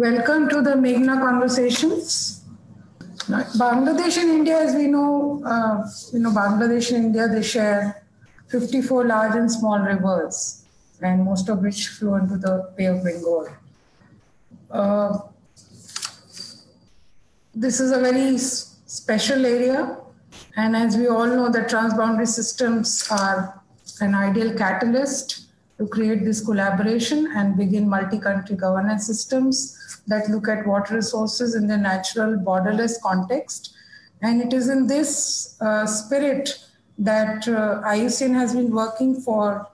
Welcome to the Meghna Conversations. Bangladesh and India, as we know, Bangladesh and India, they share 54 large and small rivers, and most of which flow into the Bay of Bengal. This is a very special area, and as we all know, the transboundary systems are an ideal catalyst to create this collaboration and begin multi-country governance systems that look at water resources in the natural borderless context. And it is in this spirit that IUCN has been working for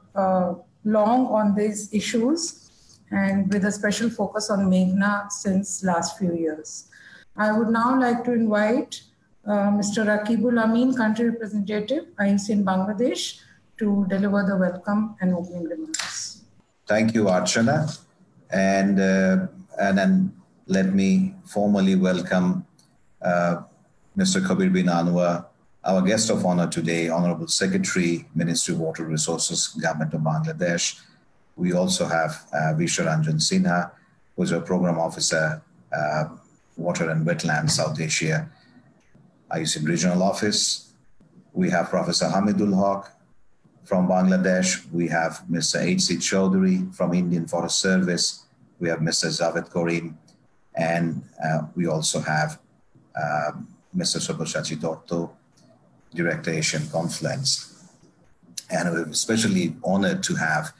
long on these issues, and with a special focus on Meghna since last few years. I would now like to invite Mr. Rakibul Amin, Country Representative, IUCN Bangladesh, to deliver the welcome and opening remarks. Thank you, Archana. And then let me formally welcome Mr. Kabir bin Anwar, our guest of honor today, Honorable Secretary, Ministry of Water Resources, Government of Bangladesh. We also have Visharanjan Sinha, who is a Program Officer, Water and Wetlands, South Asia, IUCN Regional Office. We have Professor Hamidul from Bangladesh. We have Mr. H.C. Chaudhary from Indian Forest Service. We have Mr. Javed Karim, and we also have Mr. Sabashachi Dotto, Director Asian Confluence. And we're especially honored to have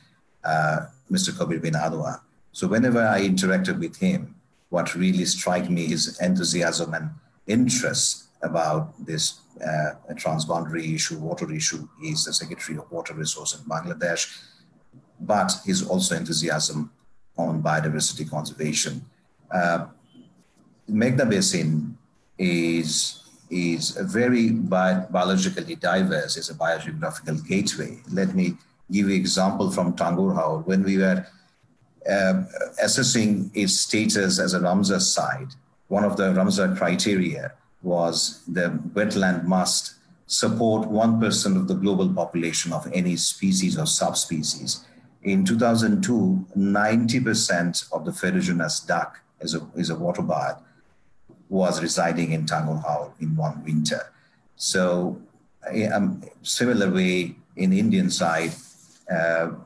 Mr. Kabir bin Anwar. So whenever I interacted with him, what really struck me is enthusiasm and interest about this transboundary issue, water issue. He's the Secretary of Water Resources in Bangladesh, but he's also enthusiasm on biodiversity conservation. Meghna Basin is a very biologically diverse, is a biogeographical gateway. Let me give you an example from Tangurhau. When we were assessing its status as a Ramsar site, one of the Ramsar criteria was the wetland must support 1% of the global population of any species or subspecies. In 2002, 90% of the ferruginous duck is a water bird was residing in Tangurhau in one winter. So similar way in Indian side,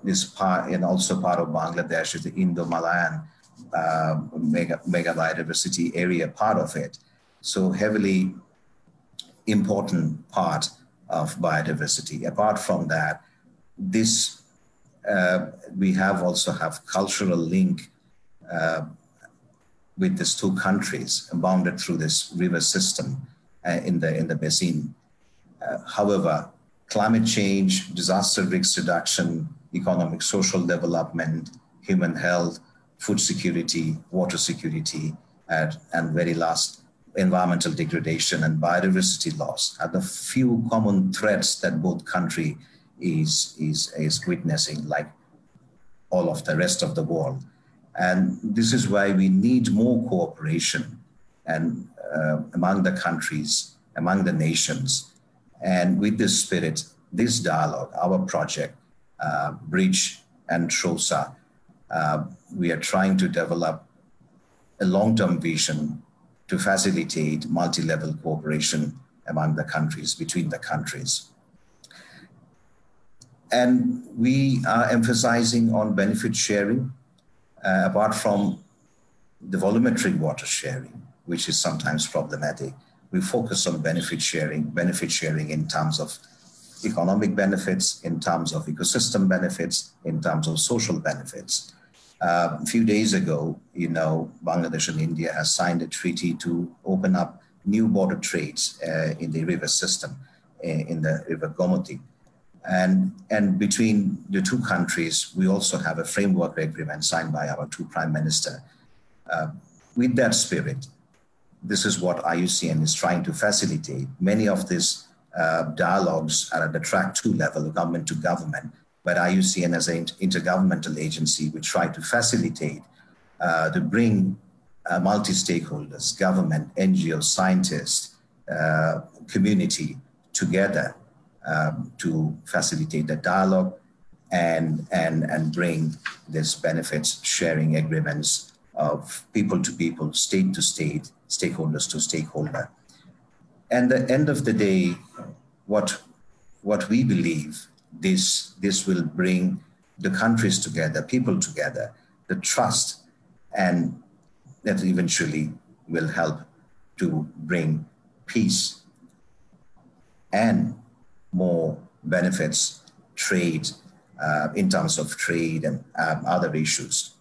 this part and also part of Bangladesh is the Indo-Malayan mega biodiversity area, part of it. So heavily important part of biodiversity. Apart from that, this we also have cultural link with these two countries bounded through this river system in the basin. However, climate change, disaster risk reduction, economic social development, human health, food security, water security, and very last, environmental degradation and biodiversity loss are the few common threats that both country is witnessing, like all of the rest of the world. And this is why we need more cooperation and among the countries, among the nations. And with this spirit, this dialogue, our project, Bridge and TROSA, we are trying to develop a long-term vision to facilitate multi-level cooperation among the countries, between the countries. And we are emphasizing on benefit sharing, apart from the volumetric water sharing, which is sometimes problematic. We focus on benefit sharing in terms of economic benefits, in terms of ecosystem benefits, in terms of social benefits. A few days ago, Bangladesh and India has signed a treaty to open up new border trades in the river system, in the river Gomoti. And between the two countries, we also have a framework agreement signed by our two prime ministers. With that spirit, this is what IUCN is trying to facilitate. Many of these dialogues are at the track 2 level, government to government, but IUCN as an intergovernmental agency, we try to facilitate to bring multi-stakeholders, government, NGOs, scientists, community together to facilitate the dialogue and bring these benefits sharing agreements of people to people, state to state, stakeholders to stakeholder. And at the end of the day, what we believe this will bring the countries together, people together, the trust, and that eventually will help to bring peace and more benefits, trade, in terms of trade and other issues.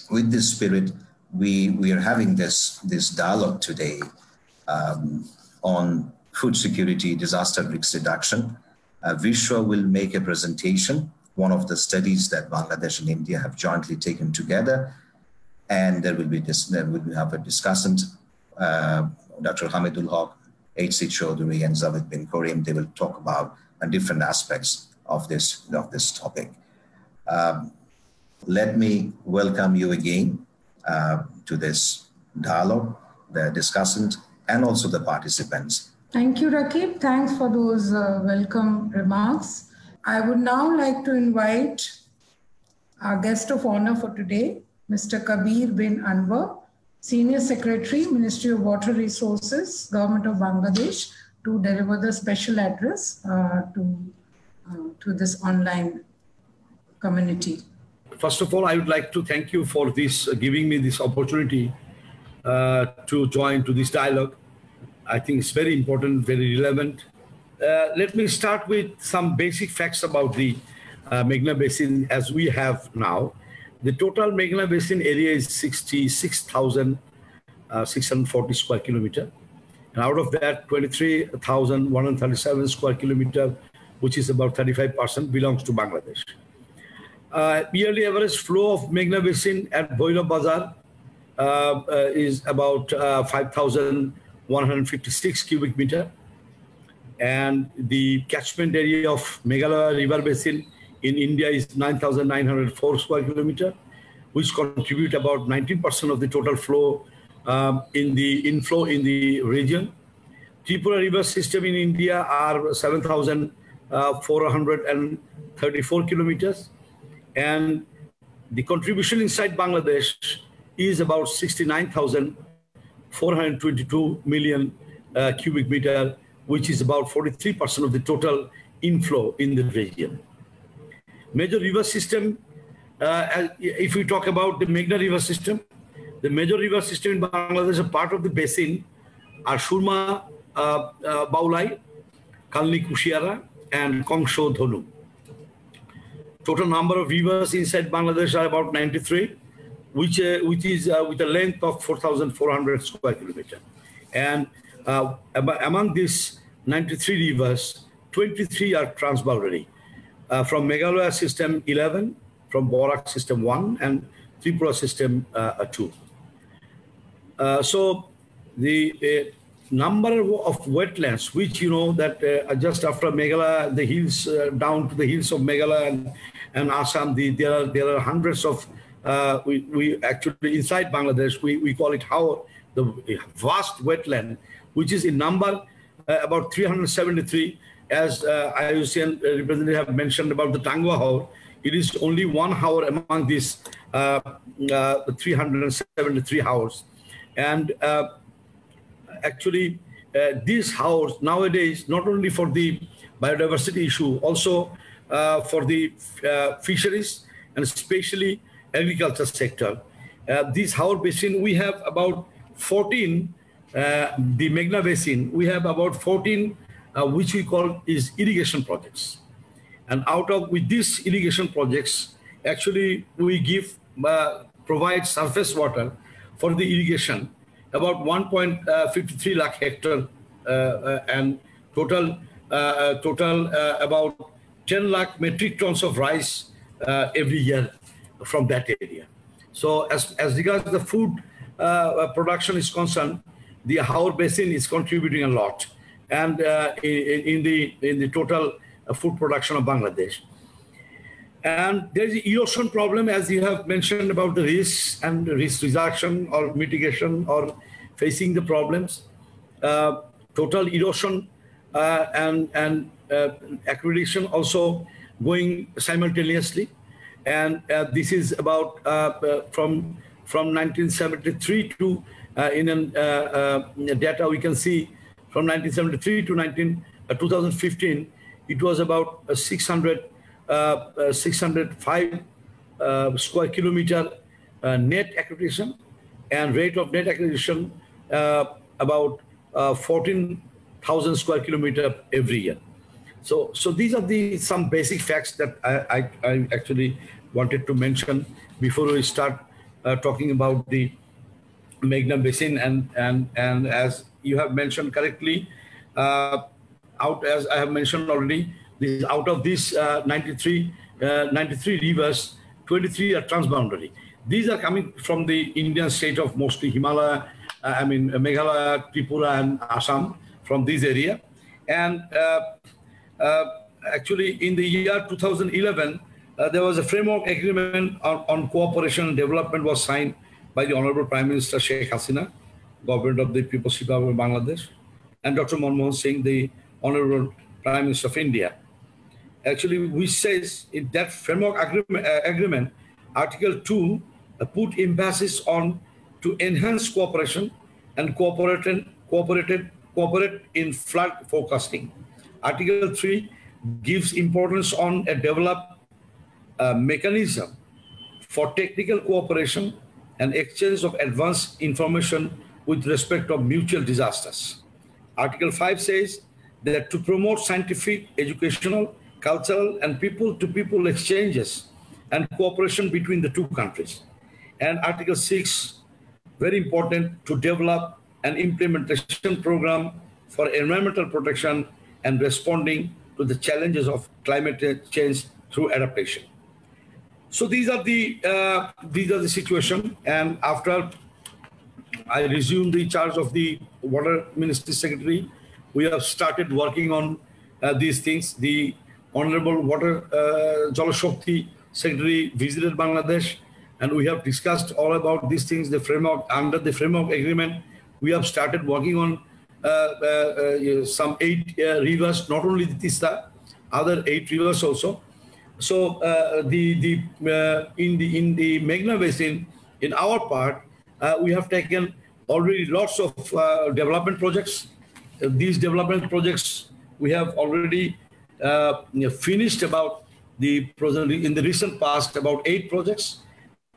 With this spirit, we are having this dialogue today on food security, disaster risk reduction. Vishwa will make a presentation, one of the studies that Bangladesh and India have jointly taken together. And there will be we have a discussant, Dr. Hamidul, H.C. Chaudhary, and Javed bin Karim. They will talk about different aspects of this topic. Let me welcome you again to this dialogue, the discussant, and also the participants. Thank you, Rakib. Thanks for those welcome remarks. I would now like to invite our guest of honor for today, Mr. Kabir bin Anwar, Senior Secretary, Ministry of Water Resources, Government of Bangladesh, to deliver the special address to this online community. First of all, I would like to thank you for this, giving me this opportunity to join to this dialogue. I think it's very important, very relevant. Let me start with some basic facts about the Meghna Basin as we have now. The total Meghna Basin area is 66,640 square kilometer. And out of that, 23,137 square kilometer, which is about 35%, belongs to Bangladesh. Yearly average flow of Meghna Basin at Bhairab Bazar is about 5,156 cubic meter. And the catchment area of Meghalaya River Basin in India is 9,904 square kilometer, which contribute about 19% of the total flow in the inflow in the region. Tripura River system in India are 7,434 kilometers. And the contribution inside Bangladesh is about 69,422 million cubic meter, which is about 43% of the total inflow in the region. Major river system, if we talk about the Meghna River system, the major river system in Bangladesh, a part of the basin are Surma, Baulai, Kalni Kushiara, and Kongsho Dhonu. Total number of rivers inside Bangladesh are about 93, which is with a length of 4,400 square kilometer. And among these 93 rivers, 23 are transboundary. From Meghalaya system 11, from Borak system 1, and Tripura system 2. So the number of wetlands, which you know that just after Meghalaya, the hills down to the hills of Meghalaya and Assam, there are hundreds of we actually inside Bangladesh we call it the vast wetland, which is in number about 373. As IUCN representative have mentioned about the Tangwa Haur, it is only one haur among these 373 haurs. And actually, these haurs nowadays, not only for the biodiversity issue, also for the fisheries and especially agriculture sector. This haur basin, we have about 14, the Meghna Basin, we have about 14 which we call is irrigation projects. And with these irrigation projects, actually we provide surface water for the irrigation, about 1.53 lakh hectare and total about 10 lakh metric tons of rice every year from that area. So as regards the food production is concerned, the Haur Basin is contributing a lot, and in the total food production of Bangladesh. And there is an erosion problem, as you have mentioned about the risks and risk reduction or mitigation or facing the problems. Total erosion and accreditation also going simultaneously. And this is about from from 1973 to, data we can see from 1973 to 2015, it was about 605 square kilometer net acquisition, and rate of net acquisition about 14,000 square kilometer every year. So these are some basic facts that I actually wanted to mention before we start talking about the Meghna Basin, and as you have mentioned correctly, as I have mentioned already, out of these 93 rivers, 23 are transboundary. These are coming from the Indian state of mostly Himalaya, Meghalaya, Tripura, and Assam, from this area. And actually, in the year 2011, there was a framework agreement on cooperation and development was signed by the Honorable Prime Minister Sheikh Hasina, Government of the People's Republic of Bangladesh, and Dr. Manmohan Singh, the Honorable Prime Minister of India. Actually, which says in that framework agreement, Article 2 put emphasis on to enhance cooperation and cooperate in flood forecasting. Article 3 gives importance on a developed mechanism for technical cooperation and exchange of advanced information with respect of mutual disasters. Article 5 says that to promote scientific, educational, cultural, and people-to-people exchanges and cooperation between the two countries. And Article 6, very important, to develop an implementation program for environmental protection and responding to the challenges of climate change through adaptation. So these are the situation. And after I resumed the charge of the Water Ministry Secretary, we have started working on these things. The Honorable Water Jalashakti Secretary visited Bangladesh, and we have discussed all about these things. The framework, under the framework agreement, we have started working on some 8 rivers, not only the Tista, other 8 rivers also. So in the Meghna Basin, in our part, we have taken already lots of development projects. These development projects we have already finished about in the recent past about 8 projects.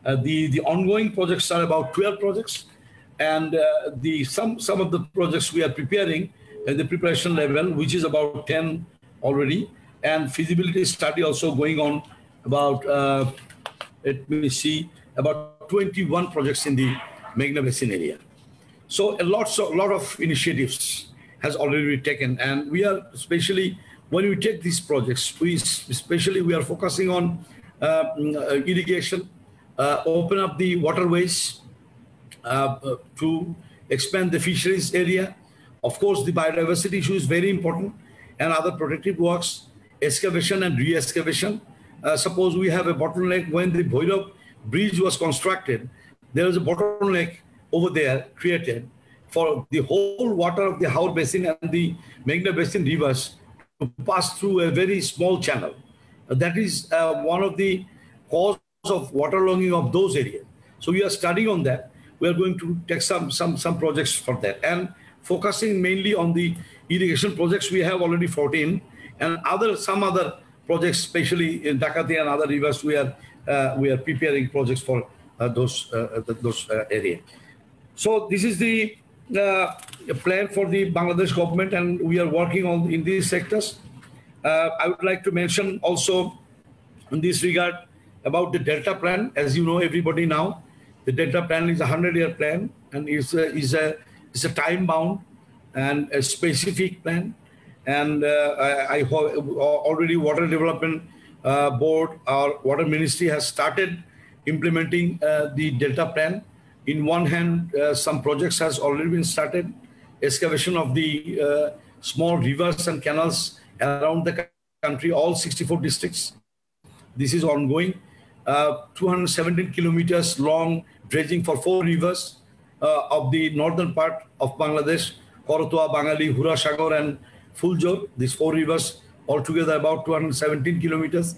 The ongoing projects are about 12 projects, and some of the projects we are preparing at the preparation level, which is about 10 already, and feasibility study also going on about let me see, about 21 projects in the Meghna Basin area. So a lot of initiatives has already been taken, and we are especially when we take these projects, we are focusing on irrigation, open up the waterways to expand the fisheries area. Of course, the biodiversity issue is very important, and other protective works, excavation and re-excavation. Suppose we have a bottleneck when the Bhairav bridge was constructed, there is a bottleneck over there created for the whole water of the Haur Basin and the Meghna Basin rivers to pass through a very small channel. That is one of the causes of waterlogging of those areas. So we are studying on that. We are going to take some projects for that, and focusing mainly on the irrigation projects. We have already 14, and some other projects, especially in Dakati and other rivers, we are preparing projects for those areas. So this is the plan for the Bangladesh government, and we are working on in these sectors. I would like to mention also in this regard about the Delta Plan. As you know, everybody now, the Delta Plan is a 100-year plan, and is a time-bound and a specific plan. And I already Water Development Board, our Water Ministry has started implementing the Delta Plan. In one hand, some projects has already been started. Excavation of the small rivers and canals around the country, all 64 districts. This is ongoing. 217 kilometers long dredging for 4 rivers of the northern part of Bangladesh, Korotwa, Bangali, Hura Sagar, and Fuljor. These 4 rivers altogether about 217 kilometers.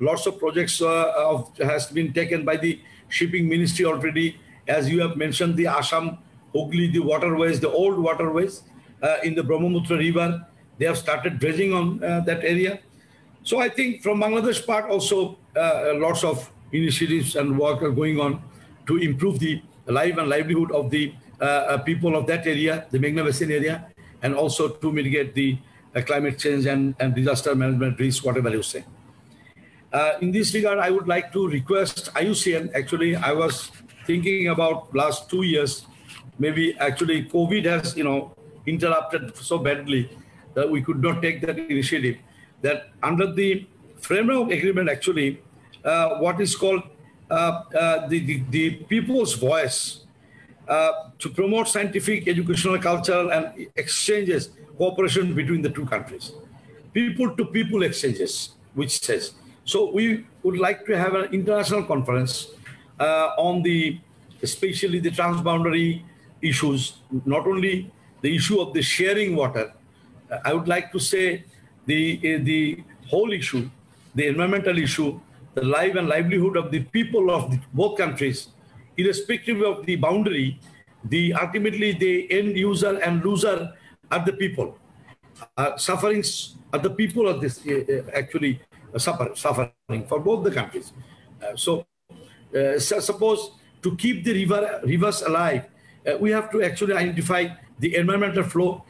Lots of projects has been taken by the Shipping Ministry already, as you have mentioned, the Assam, Hooghly, the waterways, the old waterways in the Brahmaputra River, they have started dredging on that area. So I think from Bangladesh part also, lots of initiatives and work are going on to improve the life and livelihood of the people of that area, the Meghna Basin area, and also to mitigate the climate change and disaster management risk, whatever you say. In this regard, I would like to request IUCN. Actually, I was thinking about last 2 years, maybe actually COVID has, interrupted so badly that we could not take that initiative. That under the framework agreement, actually, what is called the people's voice to promote scientific, educational, cultural, and exchanges, cooperation between the two countries. People-to-people exchanges, which says. So we would like to have an international conference on especially the transboundary issues, not only the issue of the sharing water. I would like to say the whole issue, the environmental issue, the life and livelihood of the people of both countries, irrespective of the boundary, ultimately the end user and loser are the people. Sufferings are the people of this actually suffering for both the countries. So suppose to keep the rivers alive, we have to actually identify the environmental flow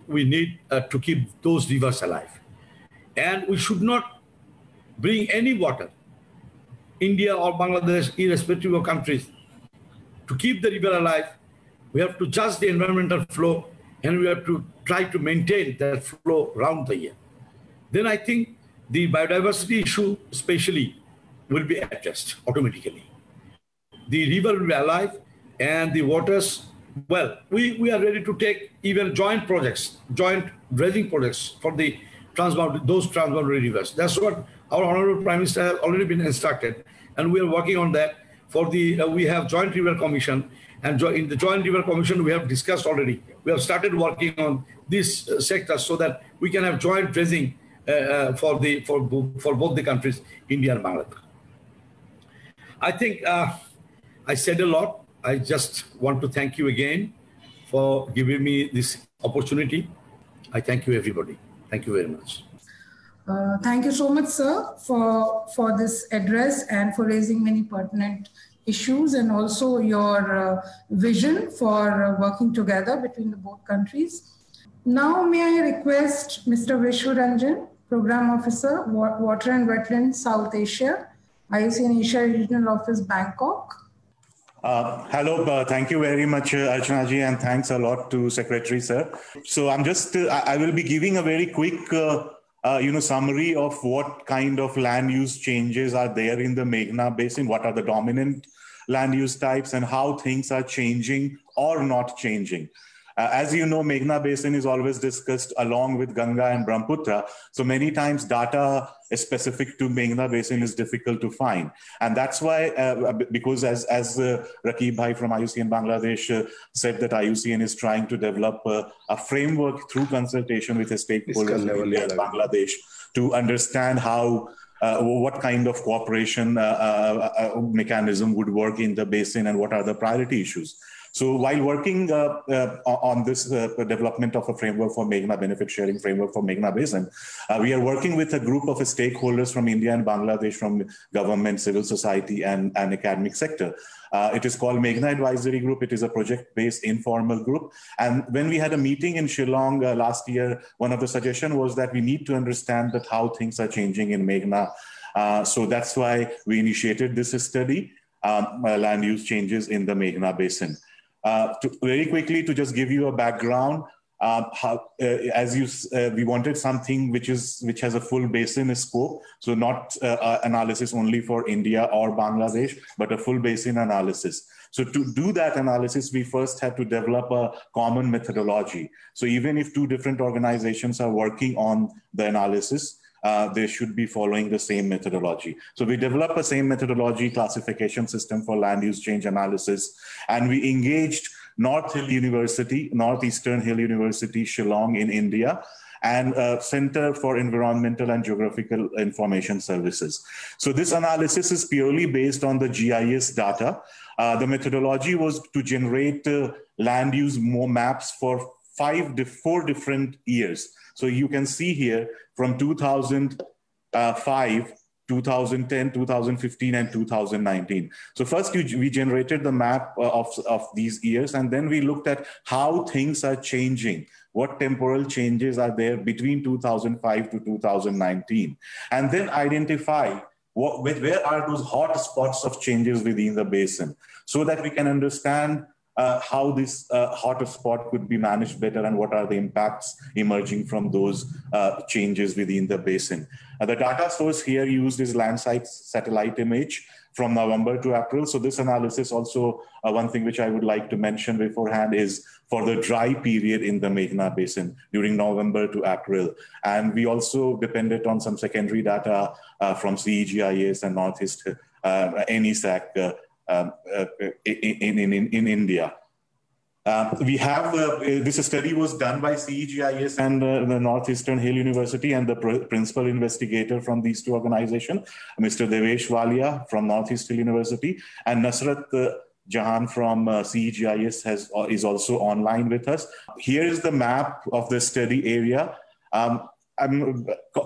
we need to keep those rivers alive. And we should not bring any water, India or Bangladesh, irrespective of countries. To keep the river alive, we have to judge the environmental flow, and we have to try to maintain that flow around the year. Then I think the biodiversity issue especially will be addressed automatically. The river will be alive, and the waters, well, we are ready to take even joint projects, joint dredging projects for the those transboundary rivers. That's what our Honorable Prime Minister has already been instructed, and we are working on that. For the we have Joint River Commission, and in the Joint River Commission we have discussed already. We have started working on this sector so that we can have joint dredging for both the countries, India and Bangladesh. I think I said a lot. I just want to thank you again for giving me this opportunity. I thank you, everybody. Thank you very much. Thank you so much, sir, for this address and for raising many pertinent issues, and also your vision for working together between the both countries. Now, may I request Mr. Vishwaranjan, Program Officer, Water and Wetlands, South Asia, IUCN and Asia Regional Office, Bangkok. Hello, thank you very much, Archana ji, and thanks a lot to Secretary, sir. So I'm just, I will be giving a very quick, summary of what kind of land use changes are there in the Meghna Basin, what are the dominant land use types, and how things are changing or not changing. As you know, Meghna Basin is always discussed along with Ganga and Brahmaputra. So many times data specific to Meghna Basin is difficult to find. And that's why, because as Rakib Bhai from IUCN Bangladesh said that IUCN is trying to develop a framework through consultation with the stakeholders in India and Bangladesh to understand how what kind of cooperation mechanism would work in the basin and what are the priority issues. So while working on this development of a framework for Meghna, benefit sharing framework for Meghna Basin, we are working with a group of stakeholders from India and Bangladesh, from government, civil society, and academic sector. It is called Meghna Advisory Group. It is a project-based informal group. And when we had a meeting in Shillong last year, one of the suggestions was that we need to understand that how things are changing in Meghna. So that's why we initiated this study, land use changes in the Meghna Basin. Very quickly, to just give you a background, we wanted something which has a full basin scope, so not analysis only for India or Bangladesh, but a full basin analysis. So to do that analysis, we first had to develop a common methodology. So even if two different organizations are working on the analysis, they should be following the same methodology. So we developed a same methodology classification system for land use change analysis, and we engaged Northeastern Hill University, Shillong in India, and Center for Environmental and Geographical Information Services. So this analysis is purely based on the GIS data. The methodology was to generate land use maps for 4 different years. So you can see here from 2005, 2010, 2015, and 2019. So first we generated the map of these years, and then we looked at how things are changing, what temporal changes are there between 2005 to 2019, and then identify where are those hot spots of changes within the basin, so that we can understand how this hot spot could be managed better and what are the impacts emerging from those changes within the basin. The data source here used is Landsat satellite image from November to April. So this analysis also, one thing which I would like to mention beforehand is for the dry period in the Meghna Basin during November to April. And we also depended on some secondary data from CEGIS and Northeast NESAC in India. We have this study was done by CEGIS and the Northeastern Hill University, and the principal investigator from these two organizations, Mr. Devesh Walia from Northeast Hill University, and Nasrat Jahan from CEGIS is also online with us. Here is the map of the study area.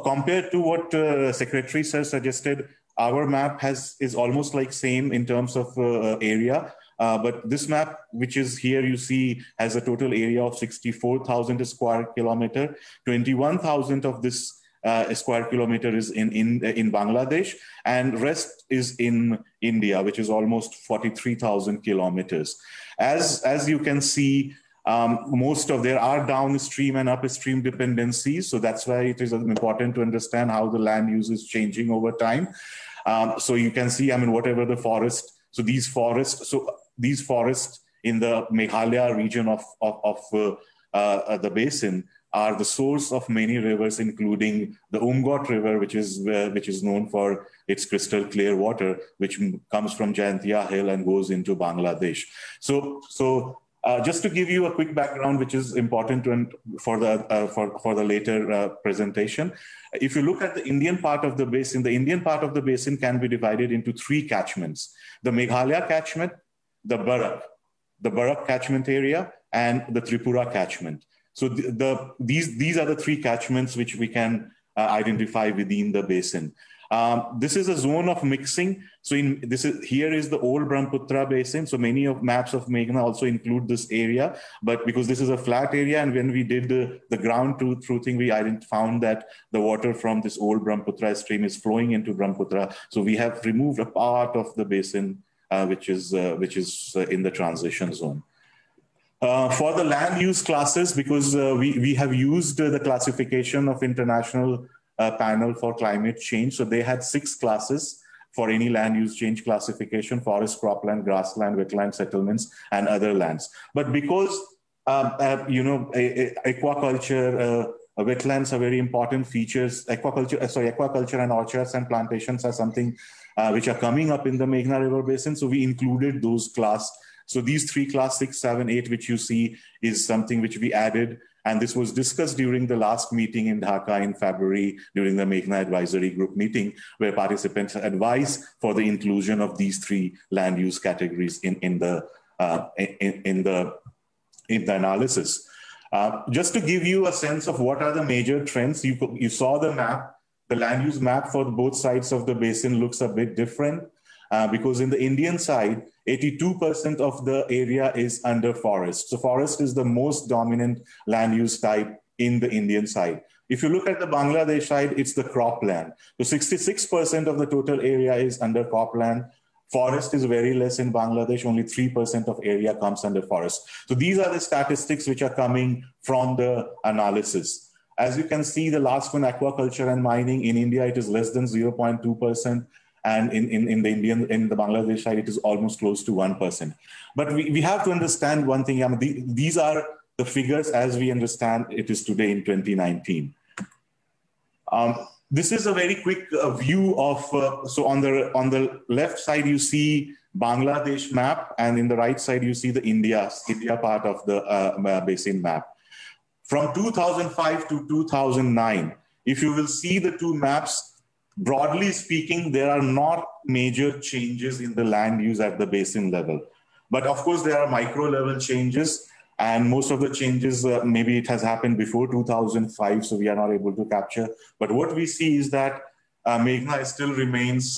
Compared to what Secretary Sir suggested, our map is almost like same in terms of area. But this map, which is here, you see, has a total area of 64,000 square kilometer. 21,000 of this square kilometer is in Bangladesh, and rest is in India, which is almost 43,000 kilometers. As you can see, there are downstream and upstream dependencies. So that's why it is important to understand how the land use is changing over time. So you can see, whatever the forest, these forests in the Meghalaya region of the basin are the source of many rivers, including the Umgot River, which is known for its crystal clear water, which comes from Jayantia Hill and goes into Bangladesh. So just to give you a quick background, which is important for the later presentation, if you look at the Indian part of the basin can be divided into 3 catchments: the Meghalaya catchment, the Barak catchment area, and the Tripura catchment. So these are the 3 catchments which we can identify within the basin. This is a zone of mixing. So here is the old Brahmaputra basin. So many of maps of Meghna also include this area, but because this is a flat area, and when we did the ground truthing, we found that the water from this old Brahmaputra stream is flowing into Brahmaputra. So we have removed a part of the basin, which is in the transition zone. For the land use classes, because we have used the classification of International Panel for Climate Change. So they had 6 classes for any land use change classification: forest, cropland, grassland, wetland, settlements, and other lands. But because, aquaculture, wetlands are very important features. Aquaculture and orchards and plantations are something which are coming up in the Meghna River Basin. So we included those class. So these 3 class, 6, 7, 8, which you see, is something which we added. And this was discussed during the last meeting in Dhaka in February, during the Meghna Advisory Group meeting, where participants advised for the inclusion of these 3 land use categories in the analysis. Just to give you a sense of what are the major trends, you saw the map. The land use map for both sides of the basin looks a bit different. Because in the Indian side, 82% of the area is under forest. So forest is the most dominant land use type in the Indian side. If you look at the Bangladesh side, it's the cropland. So 66% of the total area is under cropland. Forest is very less in Bangladesh, only 3% of area comes under forest. So these are the statistics which are coming from the analysis. As you can see, the last one, aquaculture and mining, in India, it is less than 0.2%. And in the Bangladesh side, it is almost close to 1%. But we have to understand one thing. These are the figures as we understand it is today in 2019. This is a very quick view of, so on the left side, you see Bangladesh map, and in the right side, you see the India part of the basin map. From 2005 to 2009, if you will see the two maps, broadly speaking, there are not major changes in the land use at the basin level. But of course, there are micro level changes, and most of the changes, maybe it has happened before 2005, so we are not able to capture. But what we see is that Meghna still remains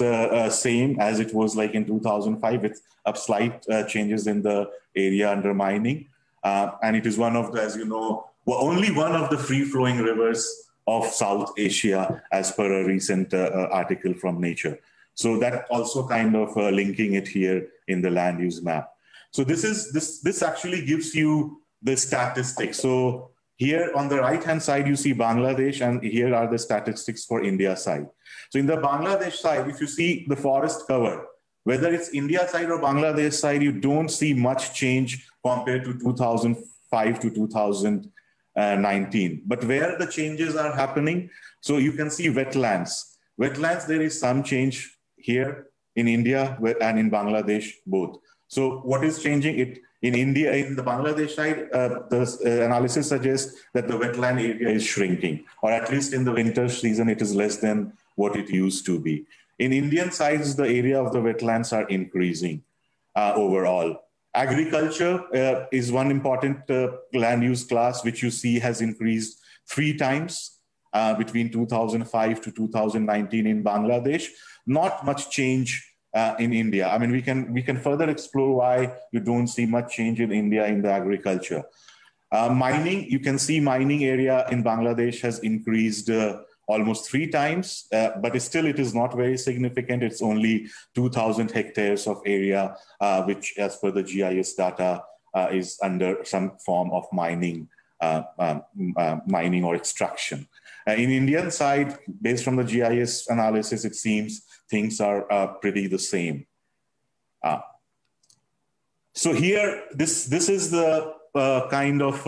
same as it was like in 2005, with slight changes in the area under mining. And it is one of the, as you know, only one of the free-flowing rivers of South Asia, as per a recent article from Nature. So that also kind of linking it here in the land use map. So this actually gives you the statistics. So here on the right-hand side, you see Bangladesh, and here are the statistics for India side. So in the Bangladesh side, if you see the forest cover, whether it's India side or Bangladesh side, you don't see much change compared to 2005 to 2019. But where the changes are happening, so you can see wetlands. Wetlands, there is some change here in India and in Bangladesh both. So what is changing? It in India, in the Bangladesh side, the analysis suggests that the wetland area is shrinking, or at least in the winter season, it is less than what it used to be. In Indian sides, the area of the wetlands are increasing overall. Agriculture is one important land use class, which you see has increased 3 times between 2005 to 2019 in Bangladesh. Not much change in India. I mean, we can further explore why you don't see much change in India in the agriculture. Mining, you can see mining area in Bangladesh has increased almost 3 times, but still it is not very significant. It's only 2,000 hectares of area, which as per the GIS data is under some form of mining, mining or extraction. In Indian side, based on the GIS analysis, it seems things are pretty the same. So here, this is the kind of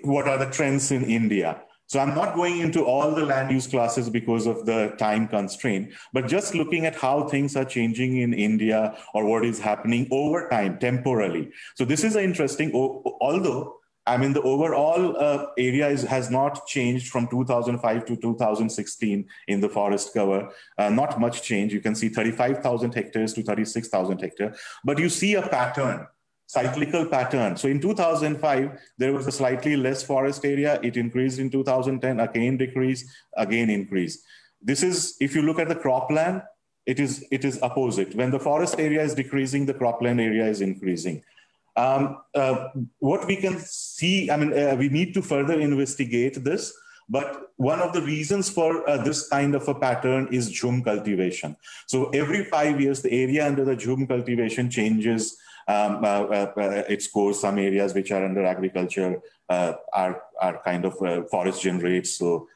what are the trends in India. So I'm not going into all the land use classes because of the time constraint, but just looking at how things are changing in India or what is happening over time, temporally. So this is interesting, although I mean, the overall area has not changed from 2005 to 2016 in the forest cover. Not much change. You can see 35,000 hectares to 36,000 hectares. But you see a pattern, cyclical pattern. So in 2005, there was a slightly less forest area. It increased in 2010, again decreased, again increased. This is, if you look at the cropland, it is opposite. When the forest area is decreasing, the cropland area is increasing. What we can see, I mean, we need to further investigate this, but one of the reasons for this kind of a pattern is jhum cultivation. So every 5 years, the area under the jhum cultivation changes its course. Some areas which are under agriculture are kind of forest generates. So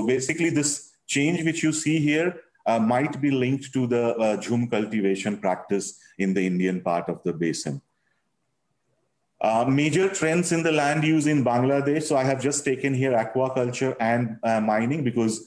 basically this change which you see here might be linked to the jhum cultivation practice in the Indian part of the basin. Major trends in the land use in Bangladesh. So I have just taken here aquaculture and mining because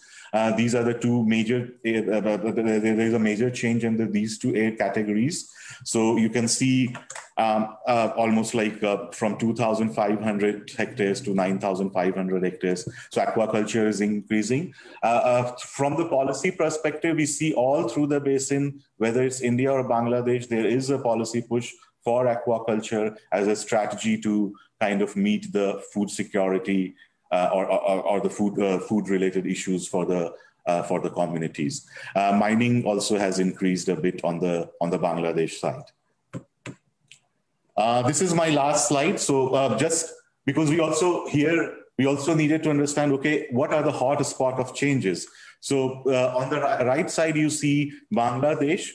these are the two major, there is a major change in these two categories. So you can see almost like from 2,500 hectares to 9,500 hectares. So aquaculture is increasing. From the policy perspective, we see all through the basin, whether it's India or Bangladesh, there is a policy push for aquaculture as a strategy to kind of meet the food security or the food related issues for the communities. Mining also has increased a bit on the Bangladesh side. This is my last slide. So just because we also needed to understand, okay, what are the hot spot of changes? So on the right side, you see Bangladesh.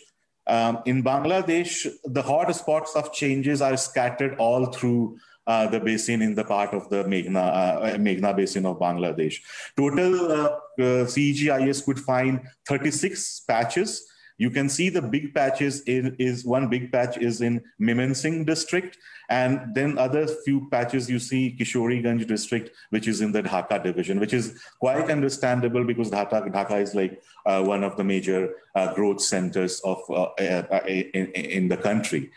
In Bangladesh, the hot spots of changes are scattered all through the basin in the part of the Meghna Basin of Bangladesh. Total CGIS could find 36 patches. You can see the big patches one big patch is in Mymensingh district, and then other few patches you see Kishoriganj district, which is in the Dhaka division, which is quite understandable because Dhaka is like one of the major growth centers of in the country.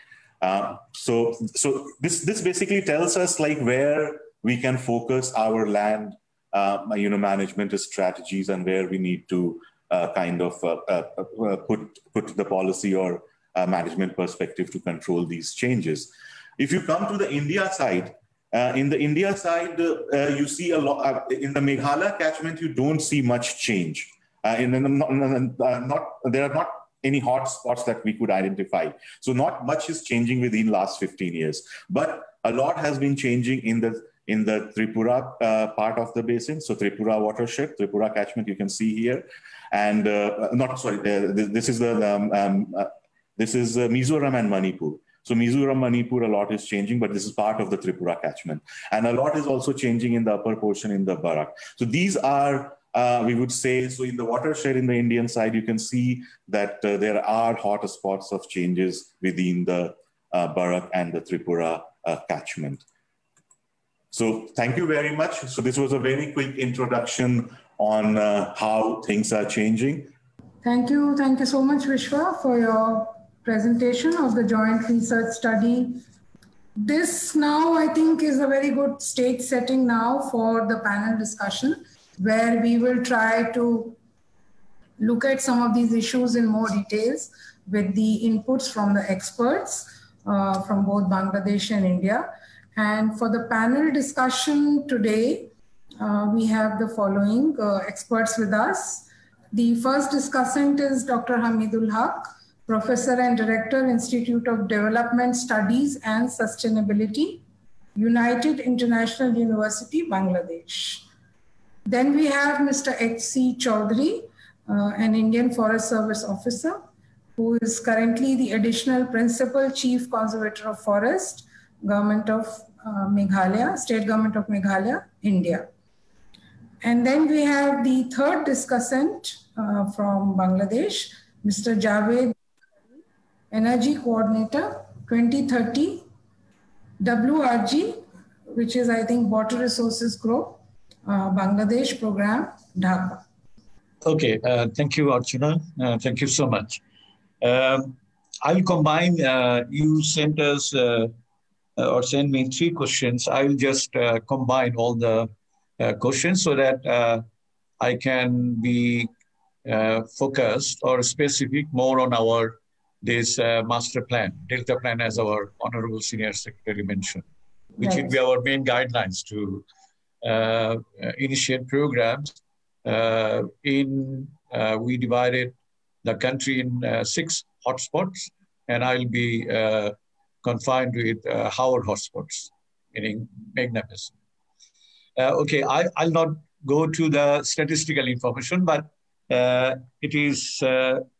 So this basically tells us like where we can focus our land, management strategies and where we need to put the policy or management perspective to control these changes. If you come to the India side, you see a lot in the Meghalaya catchment. You don't see much change. There are not any hot spots that we could identify. So not much is changing within last 15 years. But a lot has been changing in the Tripura part of the basin. So Tripura watershed, Tripura catchment, you can see here, and this is Mizoram and Manipur. So Mizoram, Manipur, a lot is changing, but this is part of the Tripura catchment. And a lot is also changing in the upper portion in the Barak. So these are, we would say, so in the watershed in the Indian side, you can see that there are hot spots of changes within the Barak and the Tripura catchment. So thank you very much. So this was a very quick introduction on how things are changing. Thank you. Thank you so much, Vishwa, for your presentation of the joint research study. This now, I think, is a very good stage setting now for the panel discussion, where we will try to look at some of these issues in more details with the inputs from the experts from both Bangladesh and India. And for the panel discussion today, we have the following experts with us. The first discussant is Dr. Hamidul, Professor and Director, Institute of Development Studies and Sustainability, United International University, Bangladesh. Then we have Mr. H.C. Chaudhary, an Indian Forest Service officer, who is currently the Additional Principal Chief Conservator of Forest, Government of Meghalaya, State Government of Meghalaya, India. And then we have the third discussant from Bangladesh, Mr. Javed, Energy Coordinator 2030 WRG, which is, I think, Water Resources Group, Bangladesh Program, Dhaka. Okay, thank you, Archana. Thank you so much. I'll combine, you sent us or send me 3 questions. I will just combine all the questions so that I can be focused or specific more on this master plan, Delta plan, as our Honorable Senior Secretary mentioned, which will be our main guidelines to initiate programs. We divided the country in 6 hotspots, and I'll be confined with Howard hotspots, meaning Meghna Basin. Okay, I'll not go to the statistical information, but it is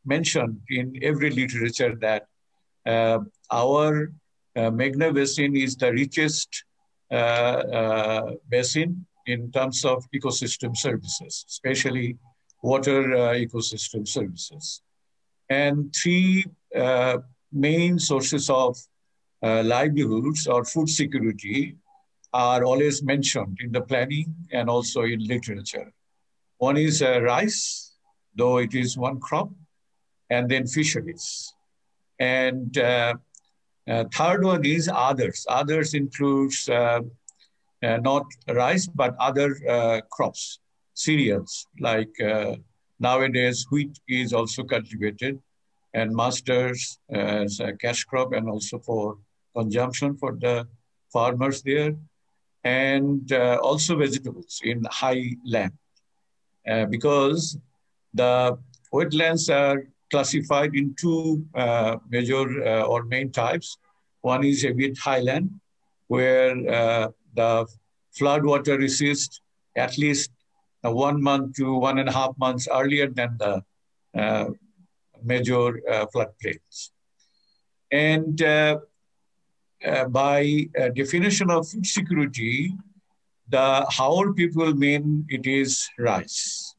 mentioned in every literature that our Meghna Basin is the richest basin in terms of ecosystem services, especially water ecosystem services. And 3 main sources of livelihoods or food security are always mentioned in the planning and also in literature. One is rice, though it is one crop, and then fisheries. And third one is others. Others includes not rice, but other crops, cereals, like nowadays wheat is also cultivated, and mustards as a cash crop and also for consumption for the farmers there, and also vegetables in high land. Because the wetlands are classified in 2 major or main types. One is a bit highland, where the flood water recedes at least 1 month to 1.5 months earlier than the major floodplains. And by definition of food security, the Howard people mean it is rice,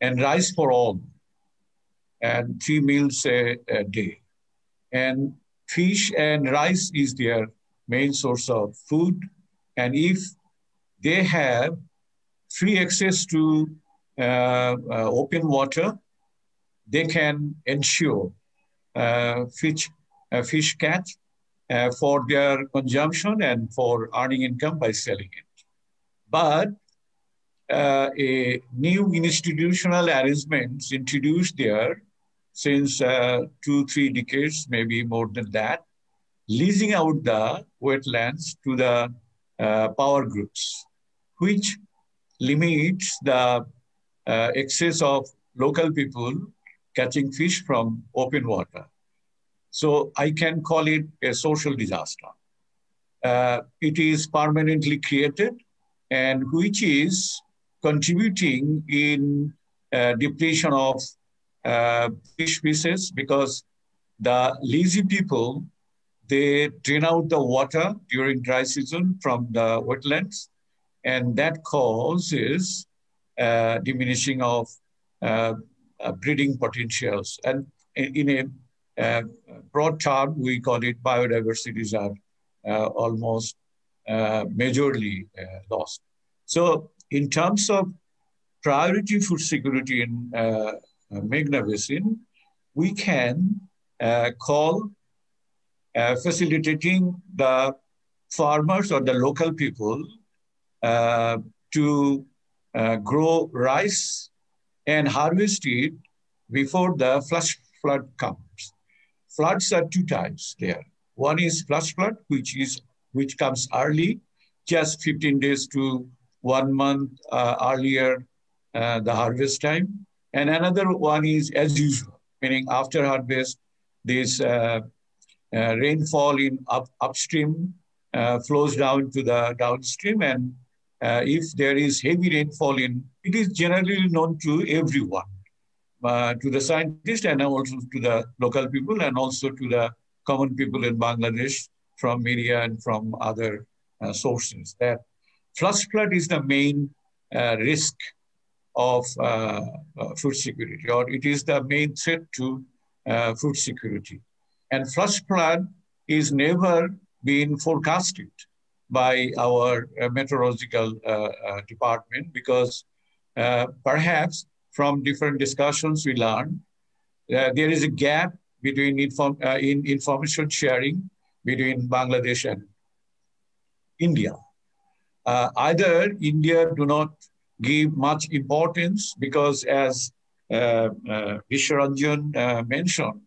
and rice for all, and 3 meals a day. And fish and rice is their main source of food. And if they have free access to open water, they can ensure fish catch for their consumption and for earning income by selling it. But a new institutional arrangements introduced there since 2-3 decades, maybe more than that, leasing out the wetlands to the power groups, which limits the excess of local people catching fish from open water. So I can call it a social disaster. It is permanently created and which is contributing in depletion of fish species because the lazy people, they drain out the water during dry season from the wetlands, and that causes diminishing of breeding potentials. And in a broad term, we call it biodiversities are almost majorly lost. So in terms of priority food security in Meghna Basin, we can call facilitating the farmers or the local people to grow rice and harvest it before the flash flood comes. Floods are two types there. One is flash flood, which comes early, just 15 days to 1 month earlier the harvest time. And another one is as usual, meaning after harvest, this rainfall in upstream flows down to the downstream. And if there is heavy rainfall it is generally known to everyone, to the scientists and also to the local people and also to the common people in Bangladesh from media and from other sources, that flash flood is the main risk of food security, or it is the main threat to food security. And flash flood is never been forecasted by our meteorological department because perhaps from different discussions we learned there is a gap between in information sharing between Bangladesh and India. Either India do not give much importance because as Vishwaranjan mentioned,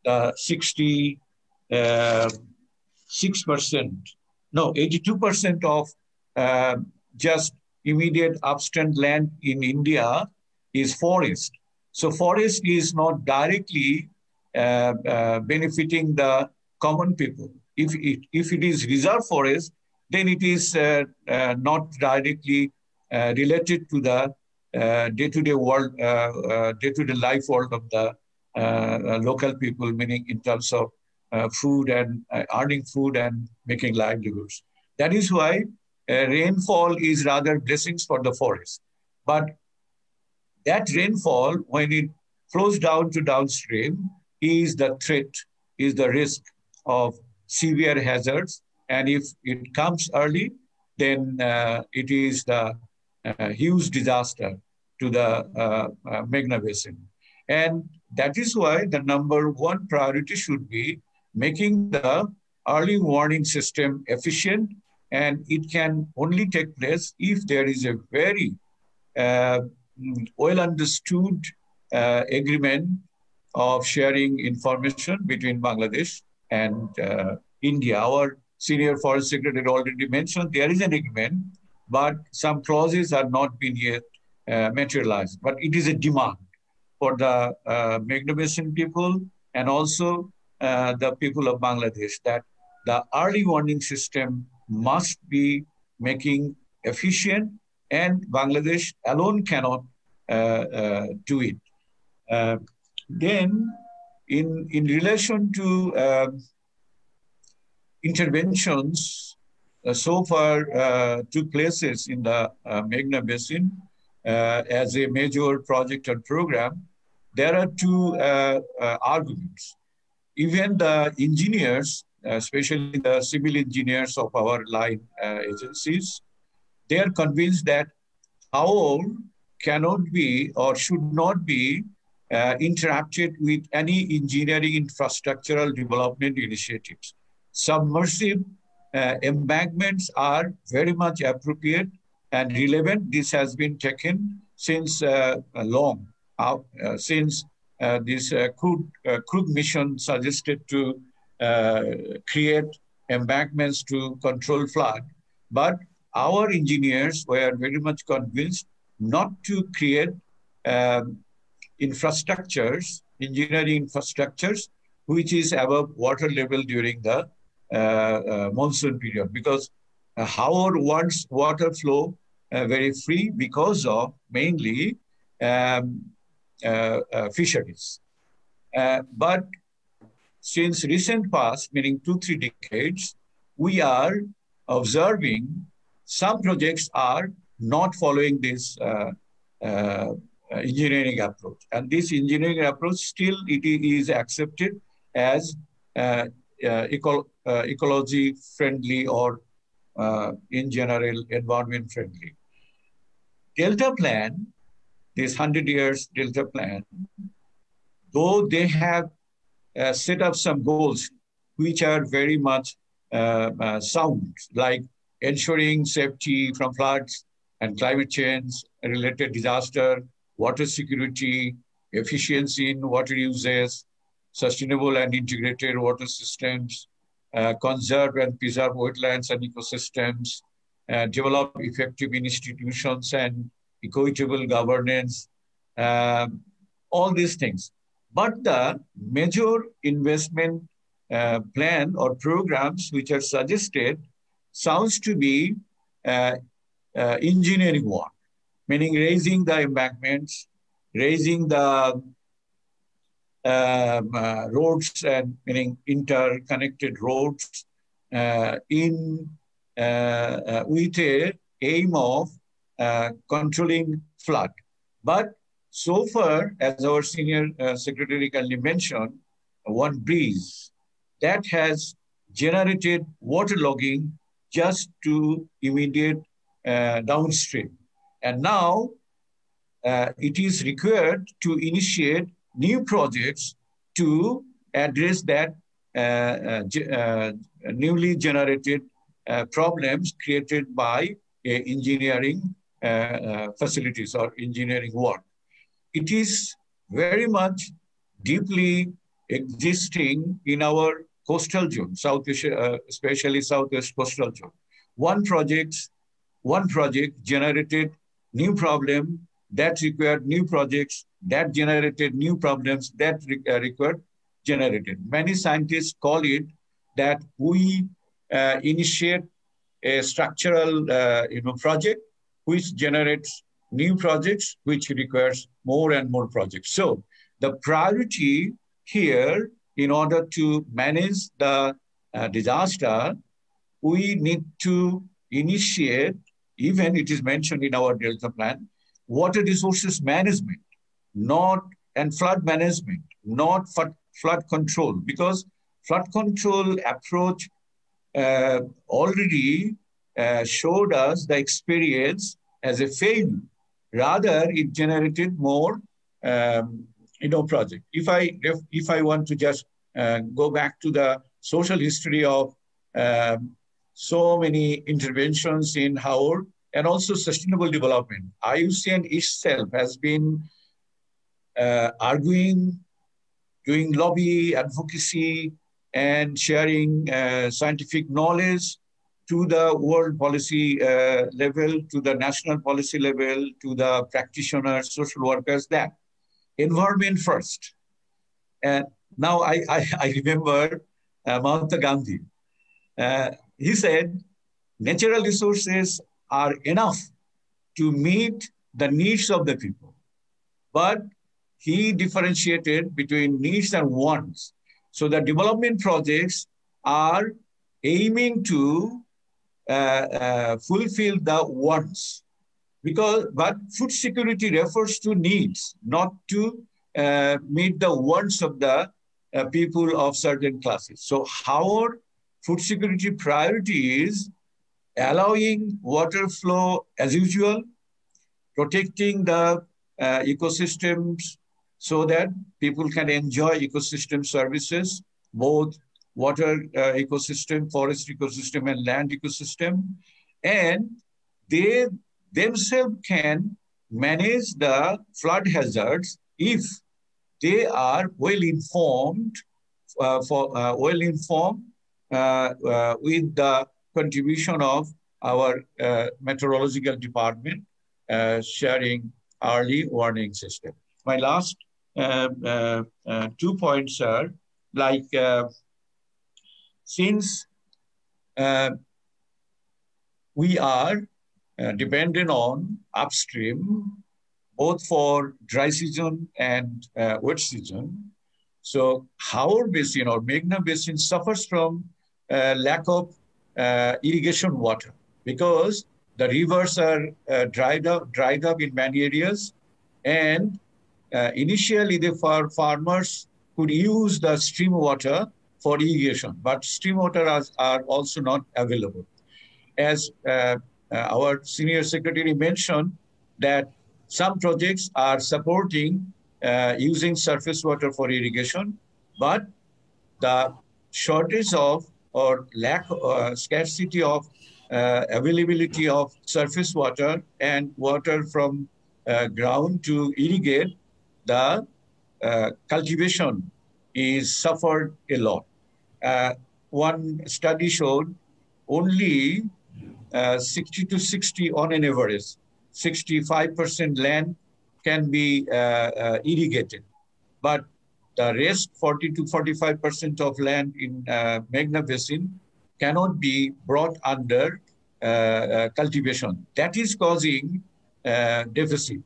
82% of just immediate upstream land in India is forest. So forest is not directly benefiting the common people. If it is reserve forest, then it is not directly related to the day-to-day world, day-to-day life world of the local people, meaning in terms of food and earning food and making livelihoods. That is why rainfall is rather blessings for the forest. But that rainfall, when it flows down to downstream, is the threat, is the risk of severe hazards. And if it comes early, then it is the huge disaster to the Meghna Basin. And that is why the number one priority should be making the early warning system efficient. And it can only take place if there is a very well understood agreement of sharing information between Bangladesh and India. Our senior foreign secretary already mentioned there is an agreement, but some clauses are not been yet materialized. But it is a demand for the Meghna Basin people and also the people of Bangladesh that the early warning system must be making efficient, and Bangladesh alone cannot do it. Then, in relation to interventions so far took places in the Meghna Basin as a major project and program, there are two arguments. Even the engineers, especially the civil engineers of our line agencies, they are convinced that power cannot be or should not be interrupted with any engineering infrastructural development initiatives. Submersive embankments are very much appropriate and relevant. This has been taken since long, since this Krug mission suggested to create embankments to control flood. But our engineers were very much convinced not to create infrastructures, engineering infrastructures, which is above water level during the monsoon period, because Howard wants water flow very free because of mainly fisheries. But since recent past, meaning 2-3 decades, we are observing some projects are not following this engineering approach. And this engineering approach still it is accepted as ecology friendly or in general environment friendly. Delta Plan, this 100 years Delta Plan, though they have set up some goals which are very much sound, like ensuring safety from floods and climate change related disaster, water security, efficiency in water uses, sustainable and integrated water systems, conserve and preserve wetlands and ecosystems, develop effective institutions and equitable governance, all these things. But the major investment plan or programs which are suggested sounds to be engineering work, meaning raising the embankments, raising the roads and meaning interconnected roads with a aim of controlling flood. But so far, as our senior secretary kindly mentioned, one breeze that has generated waterlogging just to immediate downstream. And now it is required to initiate new projects to address that newly generated problems created by engineering facilities or engineering work. It is very much deeply existing in our coastal zone, South Asia, especially Southwest coastal zone. One project generated new problem that required new projects that generated new problems that required generated. Many scientists call it that we initiate a structural project which generates new projects which requires more and more projects. So the priority here, in order to manage the disaster, we need to initiate, even it is mentioned in our Delta Plan, water resources management, and flood management, not flood control, because flood control approach already showed us the experience as a failure. Rather, it generated more project. If I want to just go back to the social history of so many interventions in Howard and also sustainable development, IUCN itself has been arguing, doing lobby, advocacy, and sharing scientific knowledge to the world policy level, to the national policy level, to the practitioners, social workers, that environment first. And now I remember Mahatma Gandhi. He said, natural resources are enough to meet the needs of the people. But he differentiated between needs and wants. So the development projects are aiming to fulfill the wants. But food security refers to needs, not to meet the wants of the people of certain classes. So our food security priority is allowing water flow as usual, protecting the ecosystems so that people can enjoy ecosystem services, both water ecosystem, forest ecosystem, and land ecosystem. And they themselves can manage the flood hazards if they are well informed, with the contribution of our meteorological department sharing early warning system. My last 2 points are like since we are dependent on upstream both for dry season and wet season. So our basin or Meghna Basin suffers from lack of irrigation water because the rivers are dried up in many areas. And initially the farmers could use the stream water for irrigation, but stream water are also not available. As our senior secretary mentioned, that some projects are supporting using surface water for irrigation, but the shortage of or scarcity of availability of surface water and water from ground to irrigate the cultivation is suffered a lot. One study showed only 60 to 60 on an average, 65% land can be irrigated, but the rest 40 to 45% of land in Meghna Basin cannot be brought under cultivation. That is causing deficit.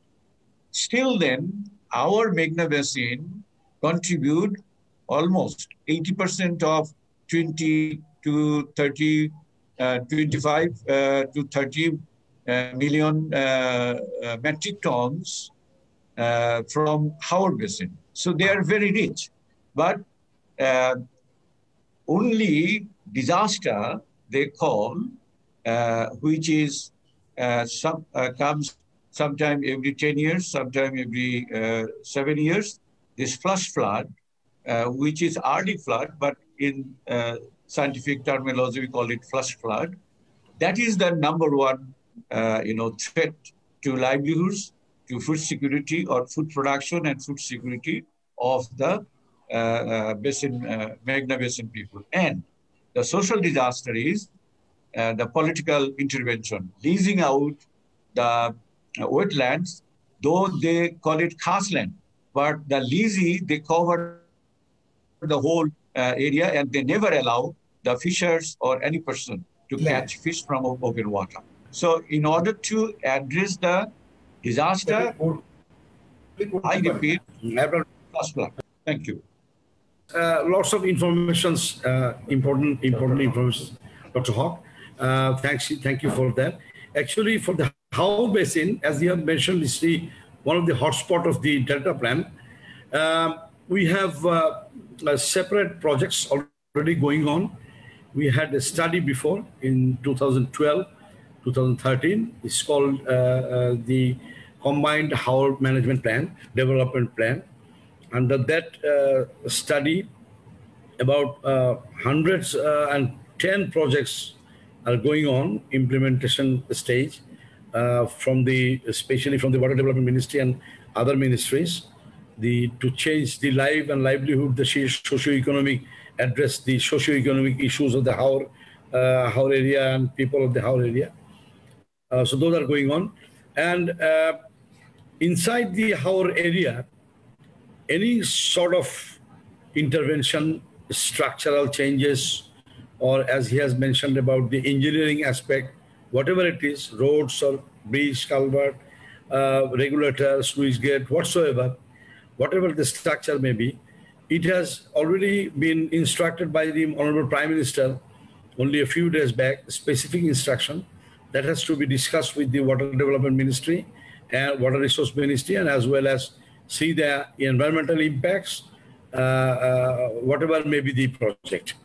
Still then, our Meghna Basin contribute almost 80% of 20 to 30, 25 to 30 million metric tons from our basin. So they are very rich, but only disaster they call, which is comes sometime every 10 years, sometime every 7 years, this flash flood, which is early flood, but in scientific terminology, we call it flash flood. That is the number one threat to livelihoods, to food security or food production and food security of the Meghna Basin people. And the social disaster is the political intervention, leasing out the wetlands, though they call it khas land, but the leasee, they cover the whole area and they never allow the fishers or any person to catch fish from open water. So in order to address the disaster, I repeat, thank you. Lots of informations, important information, Dr. Hawk. Thank you for that. Actually, for the How Basin, as you have mentioned, is one of the hotspot of the Delta Plan. We have separate projects already going on. We had a study before in 2012, 2013. It's called the Combined How Management Plan, Development Plan. Under that study, about 110 projects are going on implementation stage, especially from the Water Development Ministry and other ministries, to change the life and livelihood, the socio-economic, address the socio-economic issues of the Haur area and people of the Haur area. So those are going on. And inside the Haur area, any sort of intervention, structural changes, or as he has mentioned about the engineering aspect, whatever it is, roads or bridge, culvert, regulator, sluice gate, whatsoever, whatever the structure may be, it has already been instructed by the Honorable Prime Minister only a few days back, specific instruction that has to be discussed with the Water Development Ministry and Water Resource Ministry, and as well as see the environmental impacts, whatever may be the project.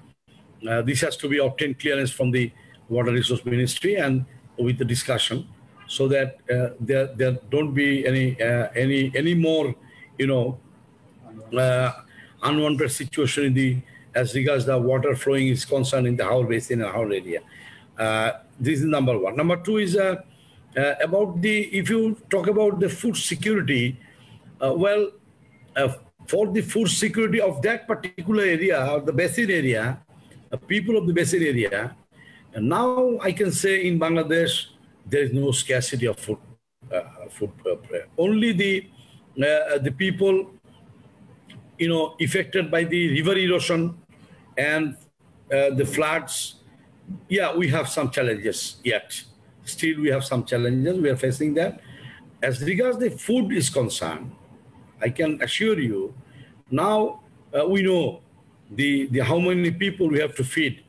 This has to be obtained clearance from the Water Resource Ministry and with the discussion, so that there don't be any more, unwanted situation as regards the water flowing is concerned in the Haur Basin and Haur area. This is number one. Number two is if you talk about the food security, for the food security of that particular area, or the basin area, people of the basin area, and now I can say in Bangladesh, there is no scarcity of food. Only the people, affected by the river erosion and the floods. Yeah, we have some challenges yet. Still, we have some challenges. We are facing that. As regards the food is concerned, I can assure you, now we know the how many people we have to feed.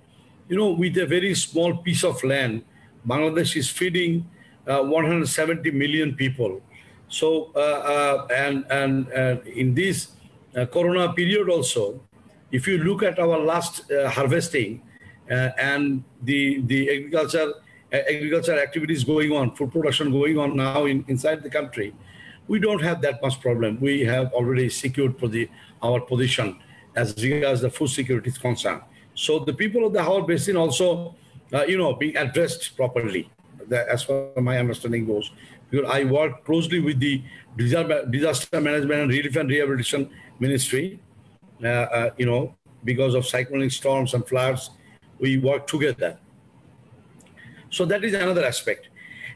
With a very small piece of land, Bangladesh is feeding 170 million people. So, and in this Corona period also, if you look at our last harvesting and the agriculture activities going on, food production going on now inside the country, we don't have that much problem. We have already secured our position as regards the food security is concerned. So the people of the Howrah Basin also, being addressed properly, as far as my understanding goes. Because I work closely with the Disaster Management and Relief and Rehabilitation Ministry, because of cyclonic storms and floods, we work together. So that is another aspect.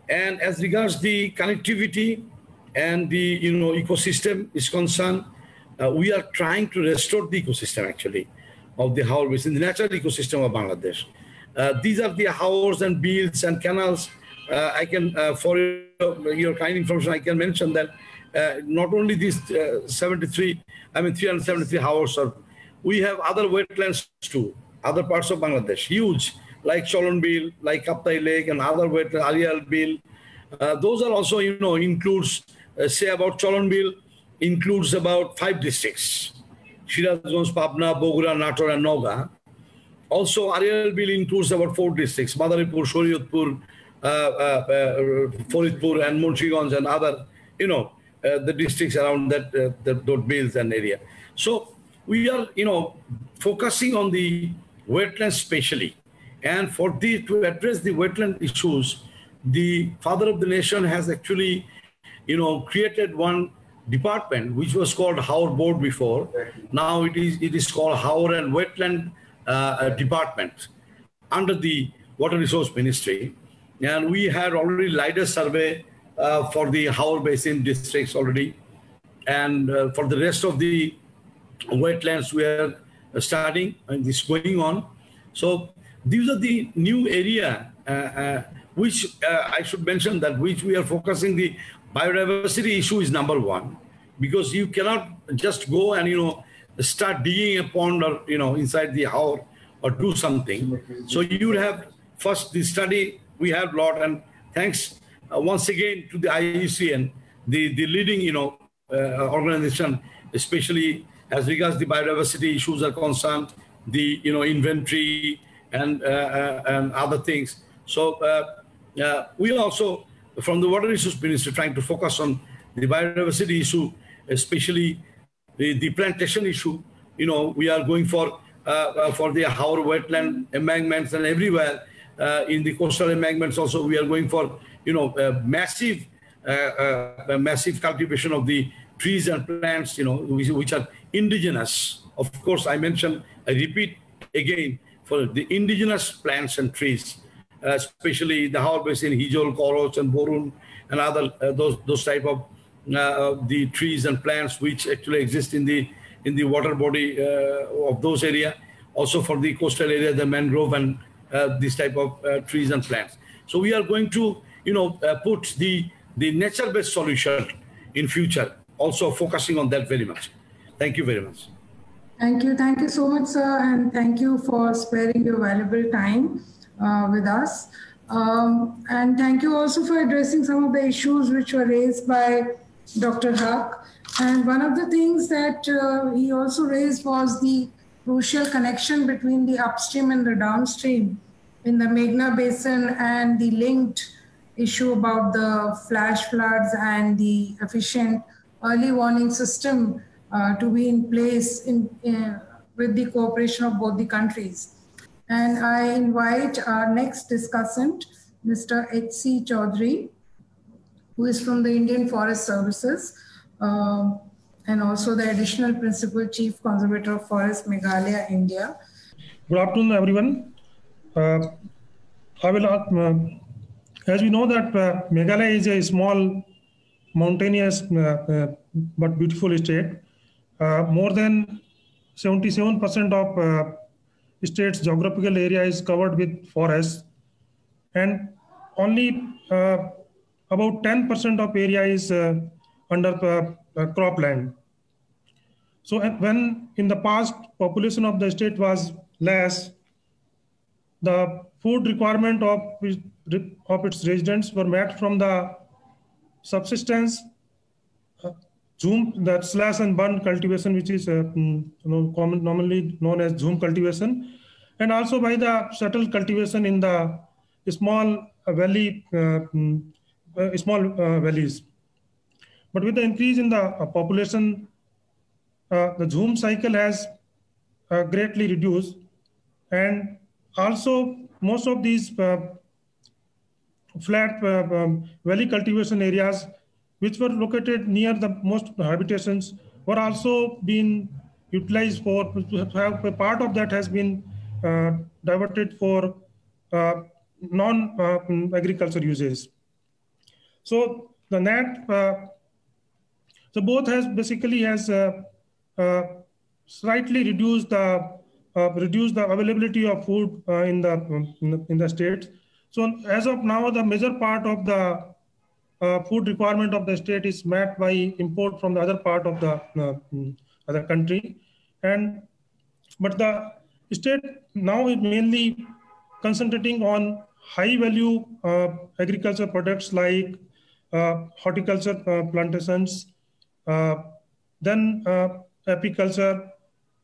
And as regards the connectivity and the ecosystem is concerned, we are trying to restore the ecosystem actually of the Howrah Basin, the natural ecosystem of Bangladesh. These are the howers and beels and canals. I can, for your kind information, I can mention that not only these 373 howers, we have other wetlands too, other parts of Bangladesh, huge, like Cholon Bill, like Kaptai Lake, and other wetlands, Arial Bill. Those are also, includes, say about Cholon Bill, includes about 5 districts: Shirazganj, Pabna, Bogura, Nator, and Noga. Also, Arial Bill includes about 4 districts: Madaripur, Shariatpur, Faridpur, and Munchiganj, and other, the districts around those bills and area. So we are, focusing on the wetlands specially. And to address the wetland issues, the father of the nation has actually, created one department which was called Howrah Board before. Now it is called Howrah and Wetland Department under the Water Resource Ministry. And we had already LIDAR survey for the Howrah Basin districts already. And for the rest of the wetlands, we are starting and this going on. So these are the new area which I should mention that which we are focusing. The biodiversity issue is number one, because you cannot just go and start digging a pond or inside the house or do something. So you would have first the study. We have a lot, and thanks once again to the IUCN, the leading organization, especially as regards the biodiversity issues are concerned, the inventory and other things. So we also, from the Water Resource Ministry, trying to focus on the biodiversity issue, especially the plantation issue. We are going for the Howrah wetland embankments, and everywhere in the coastal embankments also we are going for massive cultivation of the trees and plants which are indigenous. Of course, I repeat again, for the indigenous plants and trees, especially the Howrah Basin, Hijol, Koros, and Borun, and other those type of the trees and plants which actually exist in the water body of those area. Also for the coastal area, the mangrove and this type of trees and plants. So we are going to put the nature-based solution in future, also focusing on that very much. Thank you very much. Thank you so much, sir, and thank you for sparing your valuable time with us. And thank you also for addressing some of the issues which were raised by Dr. Haq. And one of the things that he also raised was the crucial connection between the upstream and the downstream in the Meghna Basin, and the linked issue about the flash floods and the efficient early warning system to be in place with the cooperation of both the countries. And I invite our next discussant, Mr. H.C. Chaudhary, who is from the Indian Forest Services, and also the Additional Principal Chief Conservator of Forest, Meghalaya, India. Good afternoon, everyone. I will, as we know that Meghalaya is a small, mountainous but beautiful state. More than 77% of state's geographical area is covered with forests, and only about 10% of area is under cropland. So when in the past population of the state was less, the food requirement of its residents were met from the subsistence, the slash and burn cultivation, which is commonly known as zoom cultivation, and also by the shuttle cultivation in the small valleys. But with the increase in the population, the zoom cycle has greatly reduced, and also most of these flat valley cultivation areas which were located near the most habitations were also being utilized for, a part of that has been diverted for non-agriculture uses. So the net, so both has basically slightly reduced the availability of food in the state. So as of now, the major part of the food requirement of the state is met by import from the other part of the other country, but the state now is mainly concentrating on high value agriculture products like horticulture plantations, then apiculture,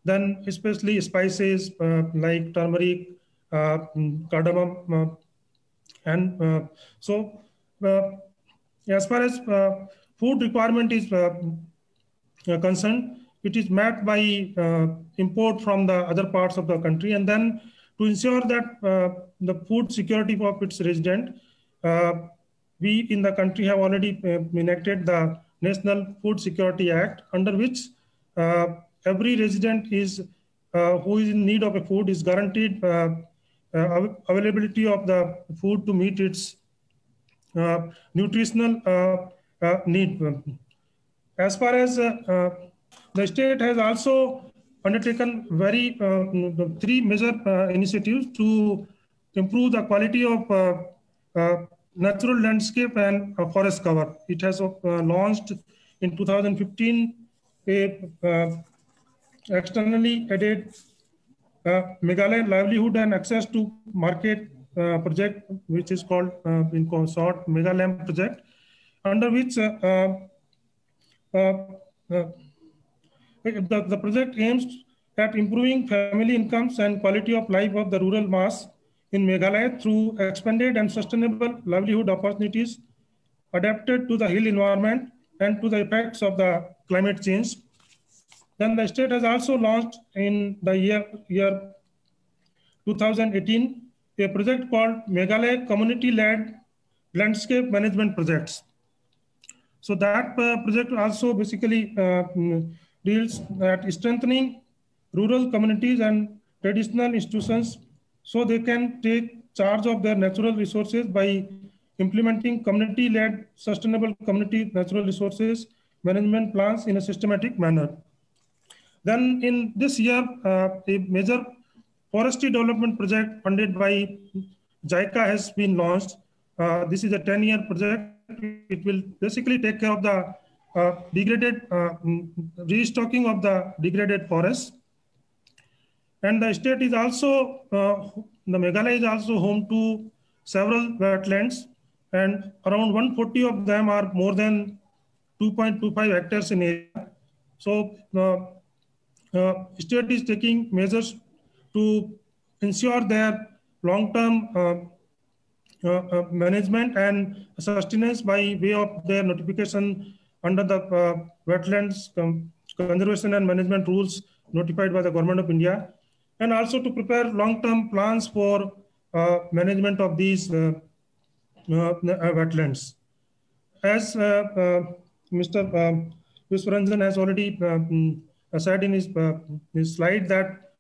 then especially spices like turmeric, cardamom, and so as far as food requirement is concerned, it is met by import from the other parts of the country. And then to ensure that the food security of its resident, we in the country have already enacted the National Food Security Act, under which every resident is who is in need of a food is guaranteed availability of the food to meet its nutritional need. As far as the state has also undertaken three major initiatives to improve the quality of natural landscape and forest cover. It has launched in 2015 a externally aided Meghalaya livelihood and access to market project, which is called in short Meghalaya project, under which the project aims at improving family incomes and quality of life of the rural mass in Meghalaya through expanded and sustainable livelihood opportunities adapted to the hill environment and to the effects of the climate change. Then the state has also launched in the year 2018 a project called Meghalaya Community-Led Landscape Management Projects. So that project also basically deals at strengthening rural communities and traditional institutions so they can take charge of their natural resources by implementing community-led sustainable community natural resources management plans in a systematic manner. Then in this year, a major forestry development project funded by JICA has been launched. This is a 10-year project. It will basically take care of the degraded, restocking of the degraded forests. And the state is also, the Meghalaya is also home to several wetlands, and around 140 of them are more than 2.25 hectares in area. So state is taking measures to ensure their long-term management and sustenance by way of their notification under the wetlands conservation and management rules notified by the Government of India, and also to prepare long-term plans for management of these wetlands. as Mr. Viswaranjan has already said in his slide, that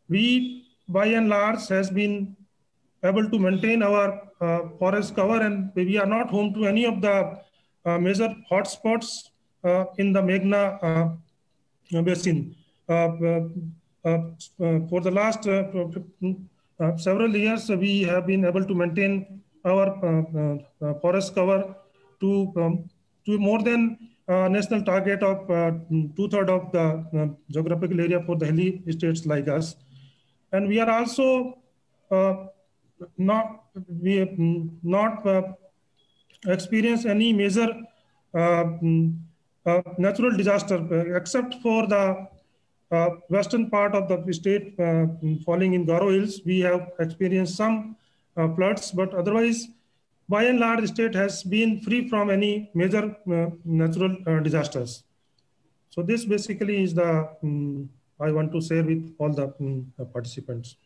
we, by and large, has been able to maintain our forest cover, and we are not home to any of the major hotspots in the Meghna Basin. For the last several years, we have been able to maintain our forest cover to more than national target of 2/3 of the geographical area for the hilly states like us. And we are also not experience any major natural disaster except for the western part of the state falling in Garo Hills. We have experienced some floods, but otherwise, by and large, the state has been free from any major natural disasters. So this basically is the I want to share with all the participants.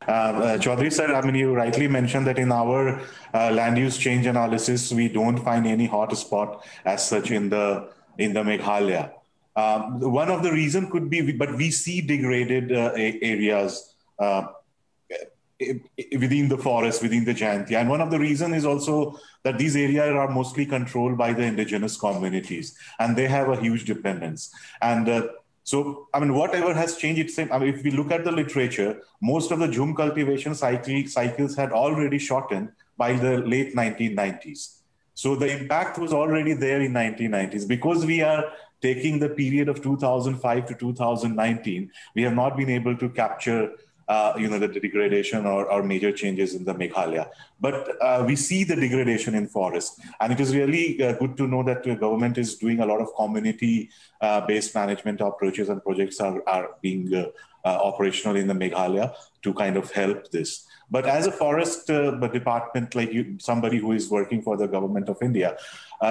Chaudhary sir, I mean, you rightly mentioned that in our land use change analysis, we don't find any hotspot as such in the Meghalaya. One of the reasons could be, but we see degraded areas within the forest, within the Jayantia. And one of the reasons is also that these areas are mostly controlled by the indigenous communities, and they have a huge dependence. And so, I mean, whatever has changed, it's same. I mean, if we look at the literature, most of the jhum cultivation cycles had already shortened by the late 1990s. So the impact was already there in 1990s. Because we are taking the period of 2005 to 2019, we have not been able to capture the degradation or major changes in the Meghalaya. But we see the degradation in forest. And it is really good to know that the government is doing a lot of community-based management approaches, and projects are being operational in the Meghalaya to kind of help this. But as a forest department, like you, somebody who is working for the government of India,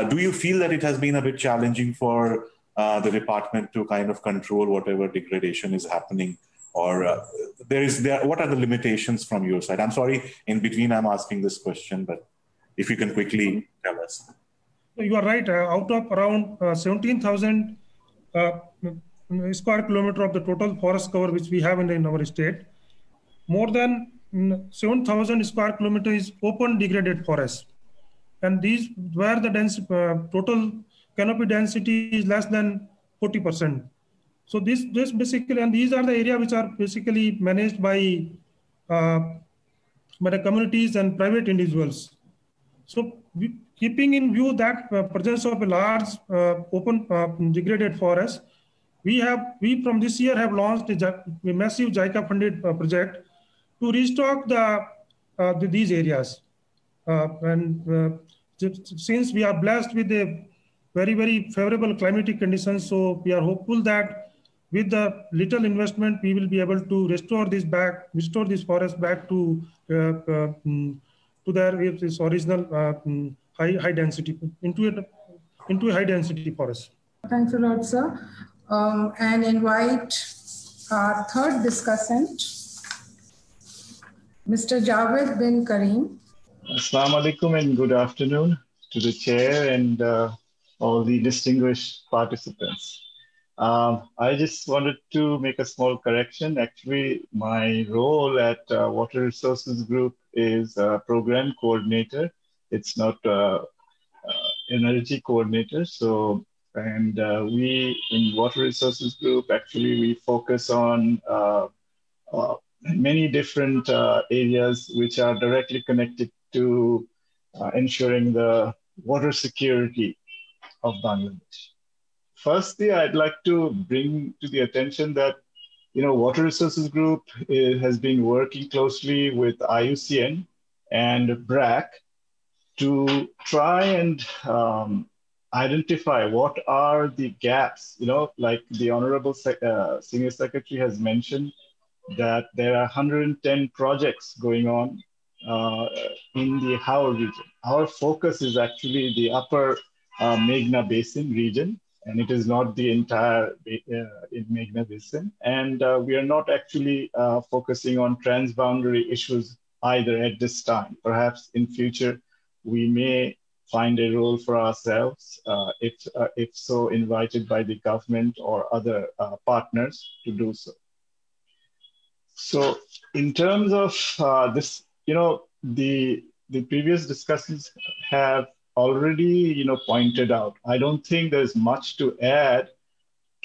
do you feel that it has been a bit challenging for the department to kind of control whatever degradation is happening? Or what are the limitations from your side? I'm sorry, in between I'm asking this question, but if you can quickly tell us. You are right. Out of around 17,000 square kilometer of the total forest cover which we have in our state, more than 7,000 square kilometers is open degraded forest. And these where the total canopy density is less than 40%. So this basically, and these are the areas which are basically managed by the communities and private individuals. So keeping in view that presence of a large open degraded forest, we from this year have launched a massive JICA funded project to restock these areas. Since we are blessed with a very, very favorable climatic conditions, so we are hopeful that with the little investment, we will be able to restore this forest back to their its original high density into a high density forest. Thanks a lot, sir. And invite our third discussant, Mr. Javed bin Karim. Assalamu alaikum and good afternoon to the chair and all the distinguished participants. I just wanted to make a small correction. Actually, my role at Water Resources Group is program coordinator. It's not energy coordinator. So, and we in Water Resources Group, actually, we focus on many different areas which are directly connected to ensuring the water security of Bangladesh. Firstly, I'd like to bring to the attention that, Water Resources Group has been working closely with IUCN and BRAC to try and identify what are the gaps, like the Honorable Senior Secretary has mentioned, that there are 110 projects going on in the Howrah region. Our focus is actually the upper Meghna Basin region, and it is not the entire Meghna Basin. And we are not actually focusing on transboundary issues either at this time. Perhaps in future, we may find a role for ourselves, if so invited by the government or other partners to do so. So in terms of this, the previous discussions have already, pointed out. I don't think there's much to add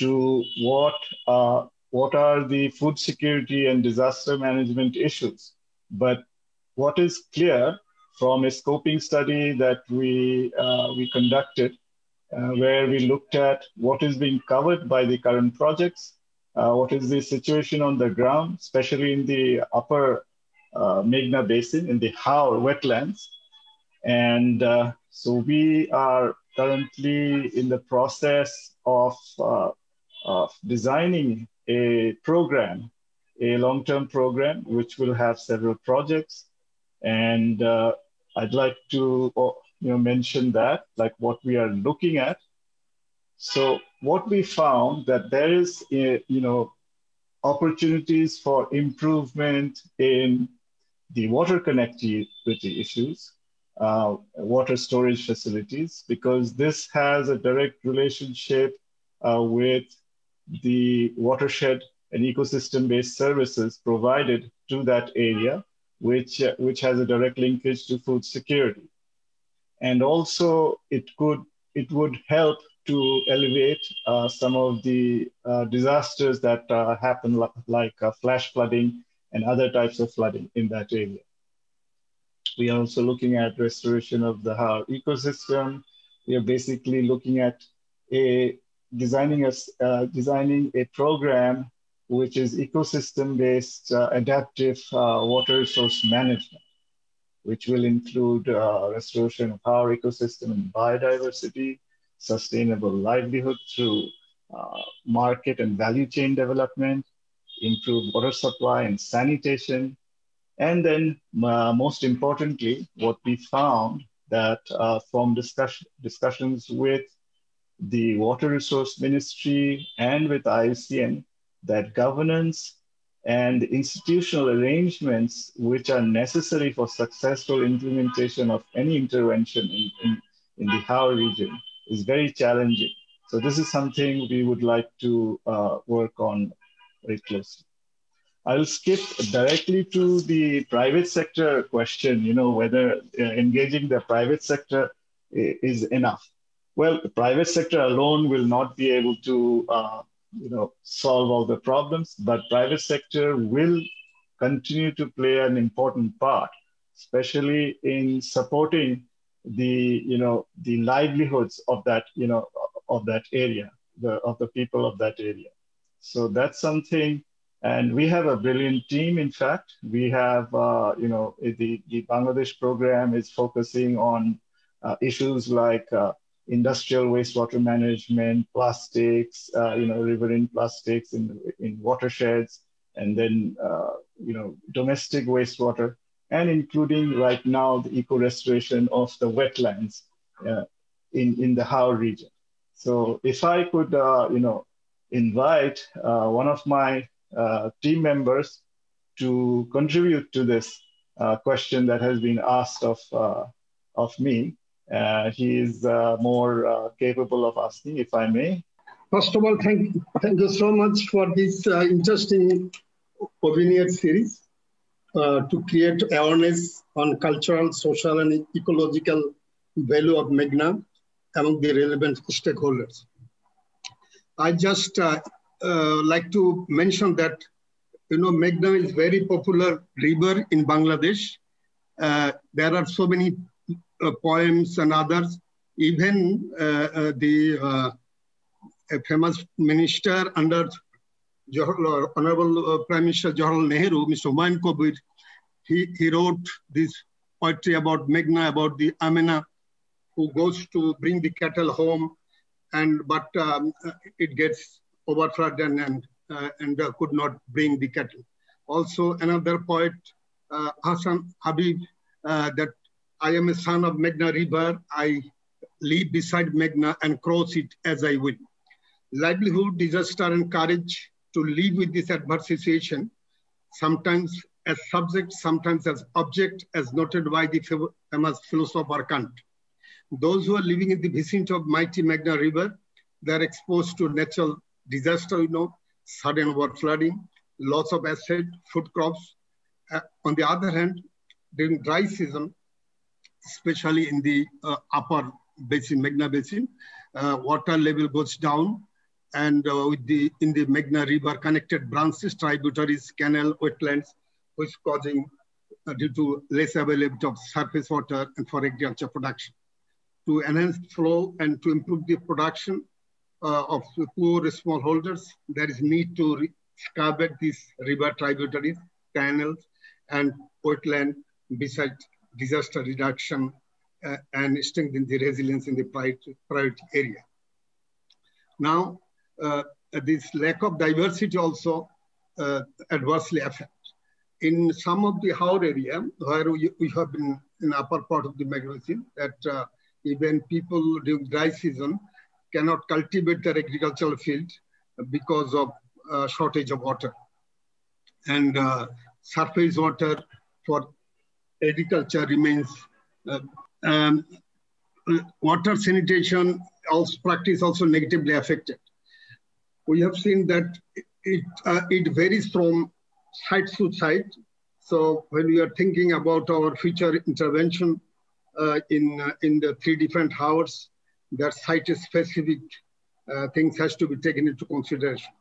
to what are the food security and disaster management issues. But what is clear from a scoping study that we conducted, where we looked at what is being covered by the current projects, what is the situation on the ground, especially in the upper Meghna Basin, in the Haur wetlands. And so we are currently in the process of designing a program, a long-term program, which will have several projects. And I'd like to mention that, like what we are looking at. So what we found that there is, opportunities for improvement in the water connectivity issues, water storage facilities, because this has a direct relationship with the watershed and ecosystem-based services provided to that area, which has a direct linkage to food security. And also it would help to elevate some of the disasters that happen, like flash flooding and other types of flooding in that area. We are also looking at restoration of the Haur ecosystem. We are basically looking at designing a program which is ecosystem-based adaptive water resource management, which will include restoration of our ecosystem and biodiversity, sustainable livelihood through market and value chain development, improved water supply and sanitation. And then most importantly, what we found that from discussions with the Water Resource Ministry and with IUCN, that governance and institutional arrangements which are necessary for successful implementation of any intervention in the Haur region is very challenging. So this is something we would like to work on very closely. I'll skip directly to the private sector question, whether engaging the private sector is enough. Well, the private sector alone will not be able to solve all the problems, but private sector will continue to play an important part, especially in supporting the livelihoods of that area, of the people of that area. So that's something, and we have a brilliant team. In fact, we have the Bangladesh program is focusing on issues like industrial wastewater management, plastics, riverine plastics in watersheds, and then domestic wastewater, and including right now the eco-restoration of the wetlands in the Haur region. So if I could, invite one of my team members to contribute to this question that has been asked of me. He is more capable of asking, if I may. First of all, thank you so much for this interesting webinar series to create awareness on cultural, social, and ecological value of Meghna among the relevant stakeholders. I just like to mention that, Meghna is very popular river in Bangladesh. There are so many poems and others. Even the famous minister under Honorable Prime Minister Jawaharlal Nehru, Mr. Kabir, he wrote this poetry about Meghna, about the Amina who goes to bring the cattle home, but it gets overflooded and could not bring the cattle. Also, another poet, Hassan Habib, that I am a son of Meghna River. I live beside Meghna and cross it as I will. Livelihood, disaster, and courage to live with this adverse situation, sometimes as subject, sometimes as object, as noted by the famous philosopher Kant. Those who are living in the vicinity of mighty Meghna River, they're exposed to natural disaster, sudden flooding, loss of asset, food crops. On the other hand, during dry season, especially in the upper basin, Meghna Basin, water level goes down, and in the Meghna River connected branches, tributaries, canal, wetlands, which causing due to less availability of surface water and for agriculture production. To enhance flow and to improve the production of poor smallholders, there is need to scavenge these river tributaries, canals, and wetland, besides disaster reduction and strengthen the resilience in the priority area. Now, this lack of diversity also adversely affects. In some of the Haur area, where we have been in the upper part of the Meghna Basin, that even people during dry season cannot cultivate their agricultural field because of shortage of water. And surface water for agriculture remains, water sanitation practice also negatively affected. We have seen that it varies from site to site. So when we are thinking about our future intervention in the 3 different Haurs, that site-specific things has to be taken into consideration.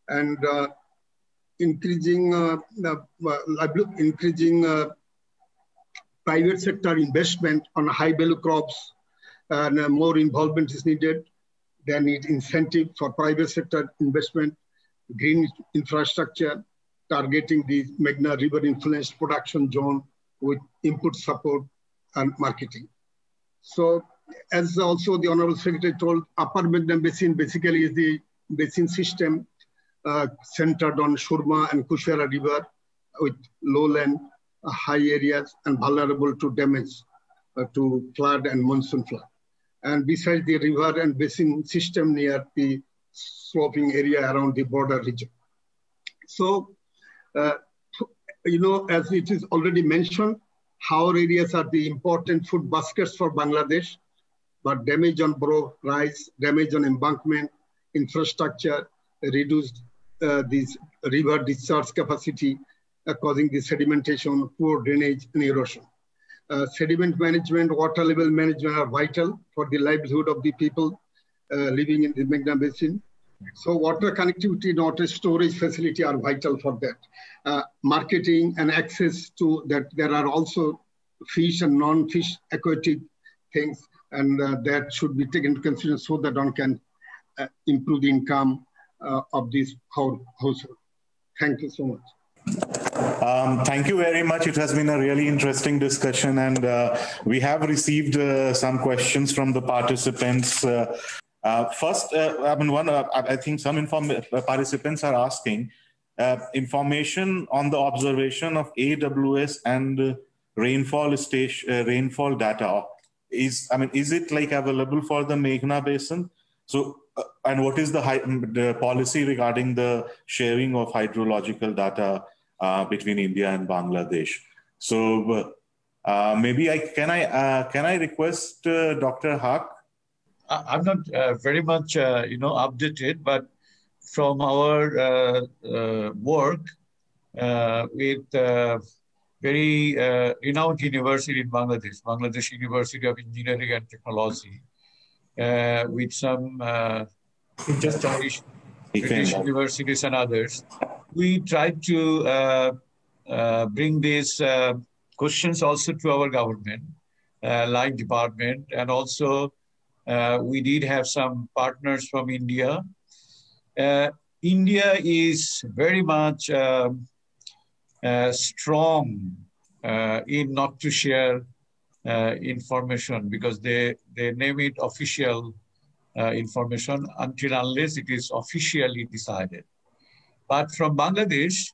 And increasing private sector investment on high-value crops, and more involvement is needed. They need incentive for private sector investment, green infrastructure, targeting the Meghna River influenced production zone with input support and marketing. So, as also the Honorable Secretary told, Upper Meghna Basin basically is the basin system centered on Surma and Kushiara River with lowland, high areas, and vulnerable to damage to flood and monsoon flood. And besides the river and basin system near the sloping area around the border region. So, as it is already mentioned, Haur areas are the important food baskets for Bangladesh, but damage on borough rise, damage on embankment, infrastructure, reduced this river discharge capacity, causing the sedimentation, poor drainage, and erosion. Sediment management, water level management are vital for the livelihood of the people living in the Meghna Basin. So water connectivity and water storage facility are vital for that. Marketing and access to that, there are also fish and non-fish aquatic things, and that should be taken into consideration so that one can improve the income of this household. Thank you so much. Thank you very much. It has been a really interesting discussion, and we have received some questions from the participants. First, I think some participants are asking information on the observation of AWS and rainfall data. Is it like available for the Meghna Basin? So, and what is the policy regarding the sharing of hydrological data between India and Bangladesh? So, maybe can I request Dr. Haq? I'm not very much updated, but from our work with very renowned university in Bangladesh, Bangladesh University of Engineering and Technology, with some British universities and others, we tried to bring these questions also to our government, line department, and also we did have some partners from India. India is very much strong in not to share information because they name it official information until unless it is officially decided. But from Bangladesh,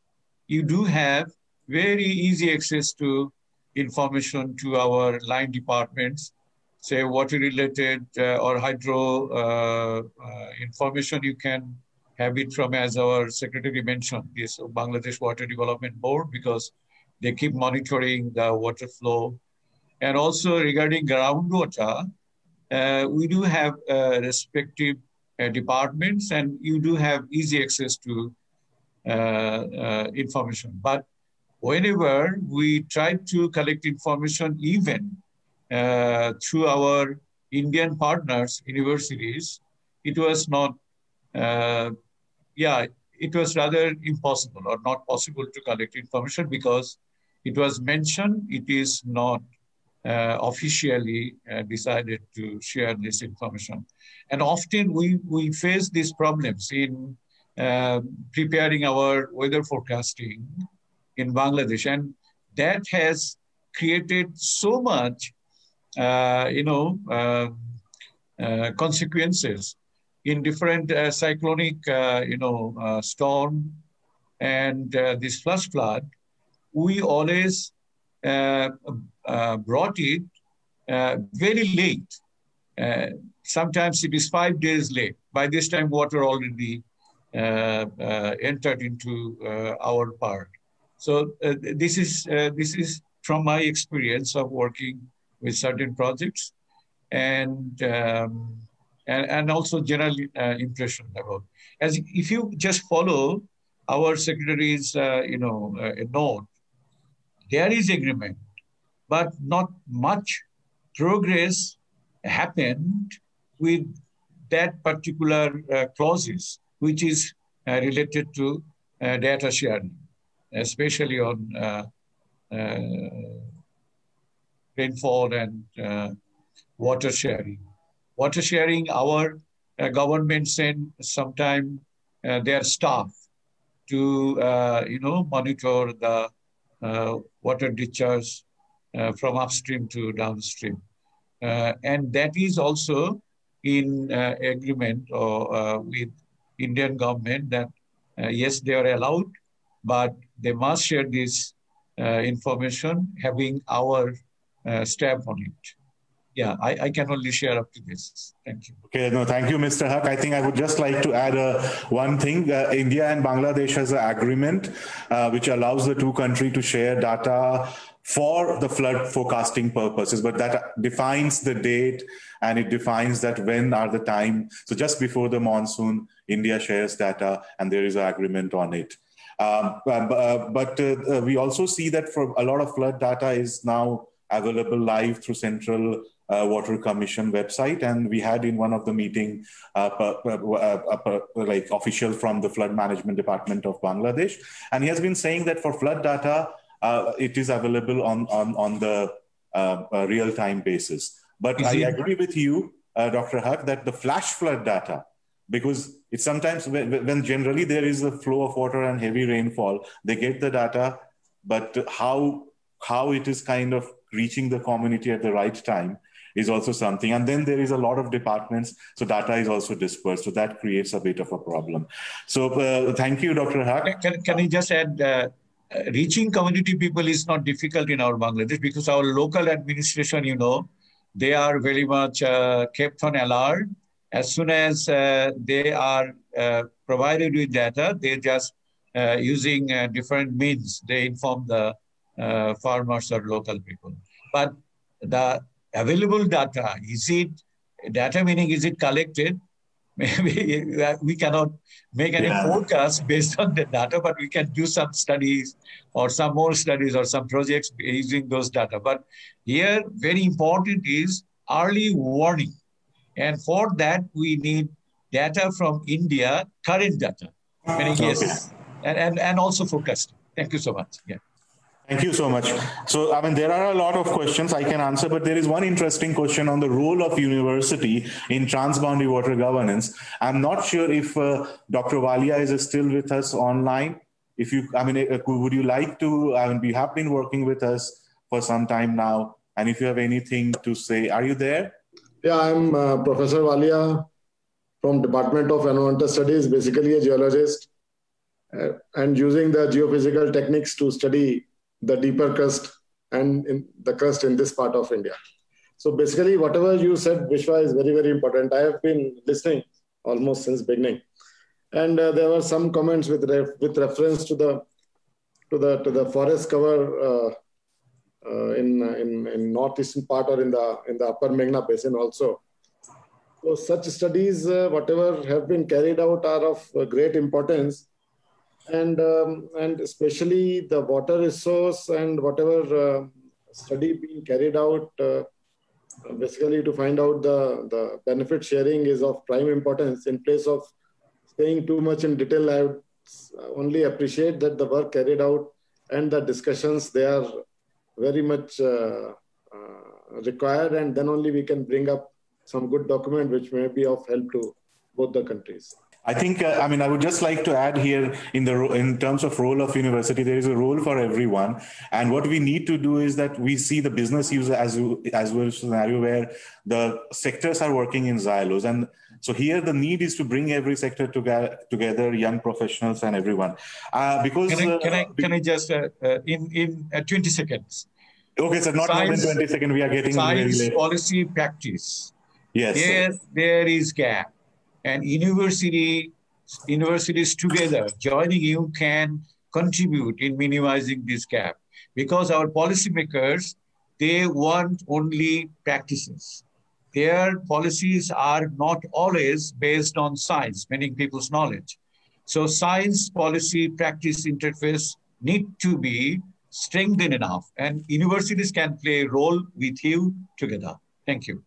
you do have very easy access to information to our line departments, say water-related or hydro information. You can have it from, as our secretary mentioned, this Bangladesh Water Development Board, because they keep monitoring the water flow And also regarding groundwater, we do have respective departments, and you do have easy access to information. But whenever we try to collect information, even through our Indian partners, universities, it was not, it was rather impossible or not possible to collect information because it was mentioned it is not officially decided to share this information. And often we face these problems in preparing our weather forecasting in Bangladesh. And that has created so much, consequences in different cyclonic, storm and this flash flood. We always brought it very late. Sometimes it is 5 days late. By this time, water already entered into our part. So this is from my experience of working with certain projects, and also general impression about. As if you just follow our secretary's note, there is agreement, but not much progress happened with that particular clauses, which is related to data sharing, especially on rainfall and water sharing. Water sharing, our government sent sometime their staff to monitor the water discharge from upstream to downstream. And that is also in agreement with Indian government that yes, they are allowed, but they must share this information having our stamp on it. Yeah, I can only share up to this. Thank you. Okay, no, thank you, Mr. Haq. I think I would just like to add one thing. India and Bangladesh has an agreement which allows the two countries to share data for the flood forecasting purposes, but that defines the date and it defines that when are the time. So just before the monsoon, India shares data and there is an agreement on it. But we also see that for a lot of flood data is now available live through Central Water Commission website, and we had in one of the meeting like official from the Flood Management Department of Bangladesh, and he has been saying that for flood data it is available on the real-time basis. But I agree with you, Dr. Haq, that the flash flood data, because it's sometimes when generally there is a flow of water and heavy rainfall, they get the data, but how it is kind of reaching the community at the right time is also something. And then there is a lot of departments, so data is also dispersed. So that creates a bit of a problem. So thank you, Dr. Haq. Can I just add, reaching community people is not difficult in our Bangladesh because our local administration, they are very much kept on alert. As soon as they are provided with data, they just using different means, they inform the farmers or local people. But the available data, is it collected? Maybe we cannot make any forecast based on the data, but we can do some studies or some more studies or some projects using those data. But here, very important is early warning. And for that, we need data from India, current data. Yes, and also forecasting. Thank you so much. Yeah. Thank you so much. So, I mean, there are a lot of questions I can answer, but there is one interesting question on the role of university in transboundary water governance. I'm not sure if Dr. Walia is still with us online. If you, would you like to, we have been working with us for some time now. And if you have anything to say, are you there? Yeah, I'm Professor Walia from Department of Environmental Studies, basically a geologist, and using the geophysical techniques to study the deeper crust and in the crust in this part of India. So basically, whatever you said, Vishwa, is very, very important. I have been listening almost since beginning, and there were some comments with reference to the forest cover in northeastern part or in the upper Meghna Basin also. So such studies, whatever have been carried out, are of great importance, and especially the water resource and whatever study being carried out, basically to find out the benefit sharing is of prime importance. In place of staying too much in detail, I would only appreciate that the work carried out and the discussions, they are very much required, and then only we can bring up some good document which may be of help to both the countries. I think, I mean, I would just like to add here in terms of role of university, there is a role for everyone. And what we need to do is that we see the business use as well as a scenario where the sectors are working in silos. And so here the need is to bring every sector together, young professionals and everyone. Because can I just in 20 seconds? Okay, so not more than 20 seconds. We are getting science, very late. Policy, practice. Yes, there is gap, and universities together joining you can contribute in minimizing this gap, because our policymakers, they want only practices. Their policies are not always based on science, meaning people's knowledge. So science, policy, practice interface need to be strengthened enough, and universities can play a role with you together. Thank you.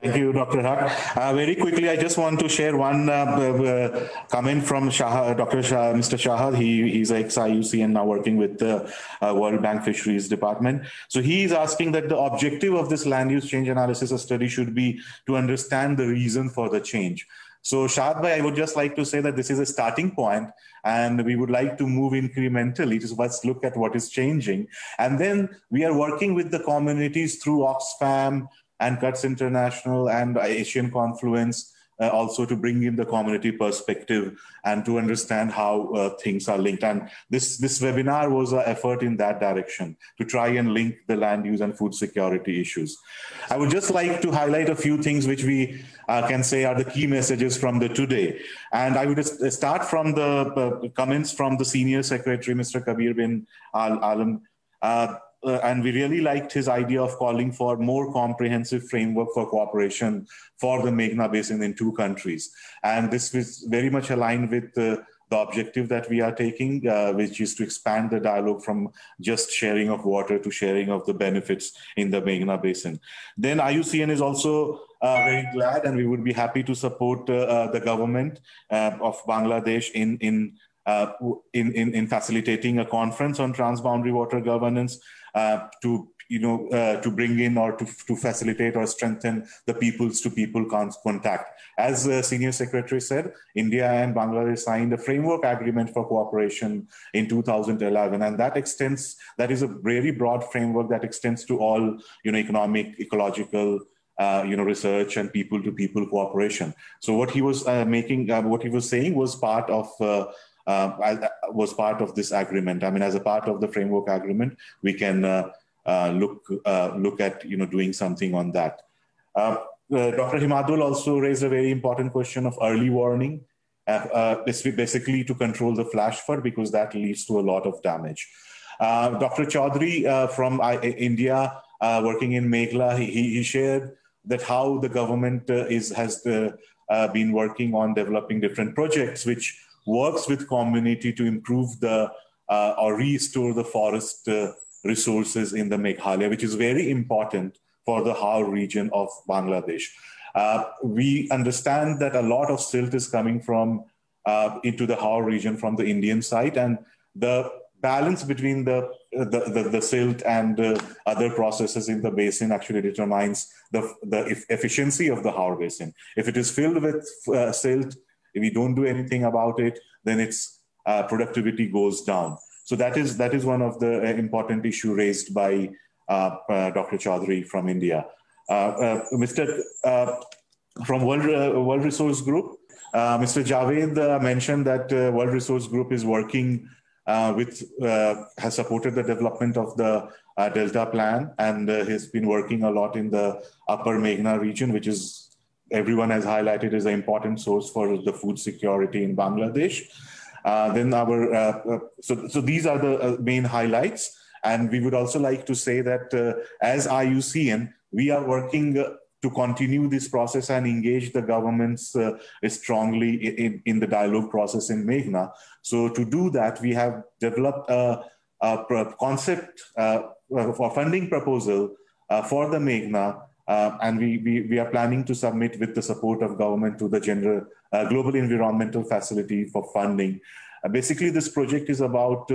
Thank you, Dr. Haq. Very quickly, I just want to share one comment from Mr. Shahad. He's ex-IUCN and now working with the World Bank Fisheries Department. So he is asking that the objective of this land use change analysis study should be to understand the reason for the change. So Shahad bhai, I would just like to say that this is a starting point, and we would like to move incrementally to let's look at what is changing. And then we are working with the communities through Oxfam and Cuts International and Asian Confluence, also to bring in the community perspective and to understand how things are linked. And this webinar was an effort in that direction, to try and link the land use and food security issues. I would just like to highlight a few things which we can say are the key messages from the today. And I would start from the comments from the Senior Secretary, Mr. Kabir bin Alam. And we really liked his idea of calling for more comprehensive framework for cooperation for the Meghna Basin in two countries. And this is very much aligned with the objective that we are taking, which is to expand the dialogue from just sharing of water to sharing of the benefits in the Meghna Basin. Then IUCN is also very glad, and we would be happy to support the government of Bangladesh in facilitating a conference on transboundary water governance to bring in or to facilitate or strengthen the peoples-to-people contact. As the Senior Secretary said, India and Bangladesh signed a framework agreement for cooperation in 2011, and that is a very broad framework that extends to all economic, ecological, research and people-to-people cooperation. So what he was saying was part of this agreement. I mean, as a part of the framework agreement, we can look at doing something on that. Dr. Hamidul also raised a very important question of early warning, basically to control the flash flood, because that leads to a lot of damage. Dr. Chaudhary from India, working in Meghalaya, he shared that how the government has been working on developing different projects which works with community to improve or restore the forest resources in the Meghalaya, which is very important for the Haor region of Bangladesh. We understand that a lot of silt is coming from into the Haor region from the Indian side, and the balance between the silt and other processes in the basin actually determines the efficiency of the Haor basin. If it is filled with silt, if we don't do anything about it, then its productivity goes down. So that is one of the important issue raised by Dr. Chaudhary from India. From World Resource Group, Mr. Javed mentioned that World Resource Group is working has supported the development of the Delta Plan, and has been working a lot in the upper Meghna region, which is everyone has highlighted as an important source for the food security in Bangladesh. So these are the main highlights. And we would also like to say that as IUCN, we are working to continue this process and engage the governments strongly in the dialogue process in Meghna. So to do that, we have developed a concept for funding proposal for the Meghna, and we are planning to submit with the support of government to the Global Environmental Facility for funding. Basically, this project is about,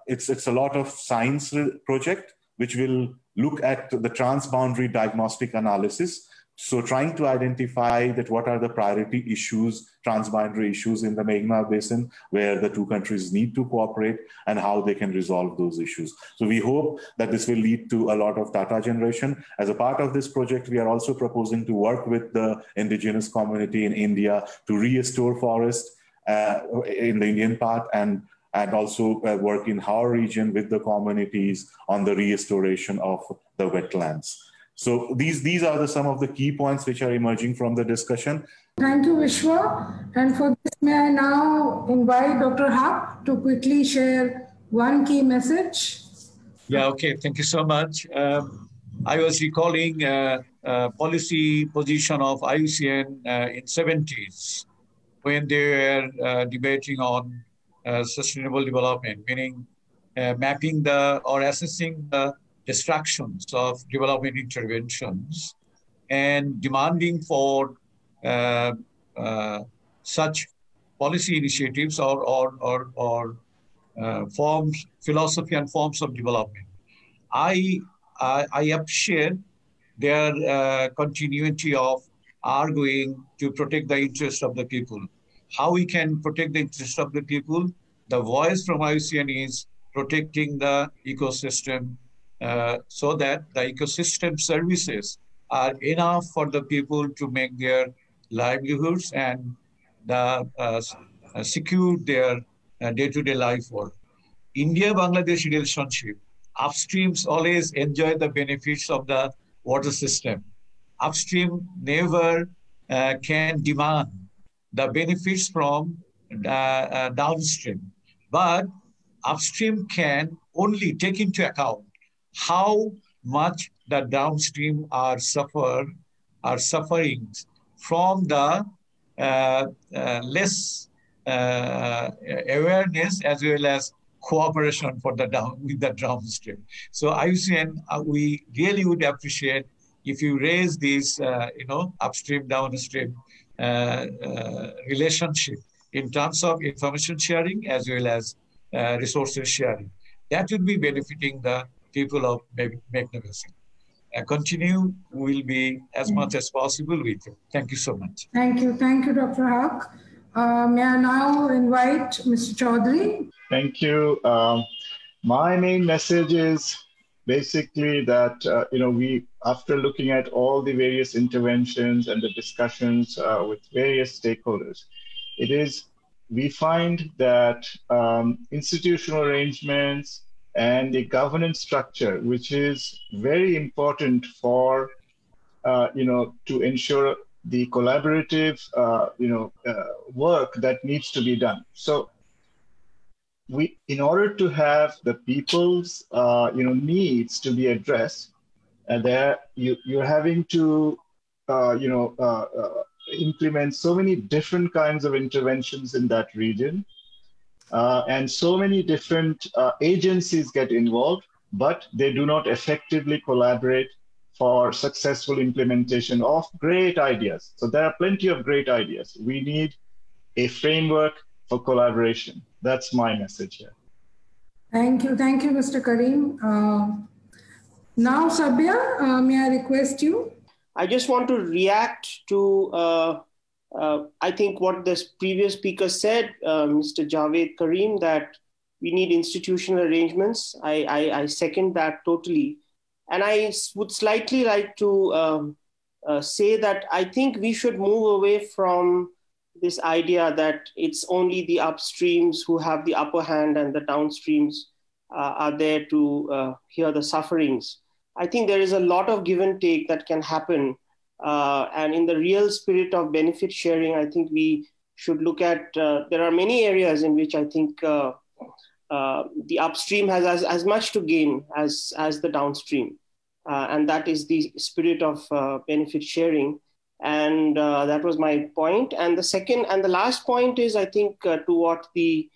it's a lot of science project, which will look at the transboundary diagnostic analysis. So trying to identify that what are the priority issues, transboundary issues in the Meghna Basin, where the two countries need to cooperate and how they can resolve those issues. So we hope that this will lead to a lot of data generation. As a part of this project, we are also proposing to work with the indigenous community in India to restore forest in the Indian part, and also work in our region with the communities on the restoration of the wetlands. So these are some of the key points which are emerging from the discussion. Thank you, Vishwa. And for this, may I now invite Dr. Haq to quickly share one key message. Yeah, okay. Thank you so much. I was recalling policy position of IUCN in 70s when they were debating on sustainable development, meaning mapping or assessing the distractions of development interventions and demanding for such policy initiatives or forms, philosophy and forms of development. I appreciate their continuity of arguing to protect the interest of the people. How we can protect the interest of the people? The voice from IUCN is protecting the ecosystem so that the ecosystem services are enough for the people to make their livelihoods and secure their day-to-day life work. India-Bangladesh relationship, upstreams always enjoy the benefits of the water system. Upstream never can demand the benefits from downstream, but upstream can only take into account how much the downstream are suffering from the less awareness as well as cooperation for with the downstream. So IUCN, we really would appreciate if you raise this, upstream downstream relationship in terms of information sharing as well as resources sharing. That would be benefiting the people of Meghna Basin. Continue will be as much as possible with you. Thank you so much. Thank you, Dr. Haq. May I now invite Mr. Chaudhary? Thank you. My main message is basically that we, after looking at all the various interventions and the discussions with various stakeholders, we find that institutional arrangements and the governance structure, which is very important for to ensure the collaborative work that needs to be done. So in order to have the people's needs to be addressed, you're having to implement so many different kinds of interventions in that region, and so many different agencies get involved, but they do not effectively collaborate for successful implementation of great ideas. So there are plenty of great ideas. We need a framework for collaboration. That's my message here. Thank you, Mr. Karim. Now, Sabya, may I request you? I just want to react to, I think what this previous speaker said, Mr. Javed Karim, that we need institutional arrangements. I second that totally. And I would slightly like to say that I think we should move away from this idea that it's only the upstreams who have the upper hand and the downstreams are there to hear the sufferings. I think there is a lot of give and take that can happen. And in the real spirit of benefit sharing, I think we should look at, there are many areas in which I think the upstream has as much to gain as the downstream. And that is the spirit of benefit sharing. And that was my point. And the second and the last point is, I think, to what the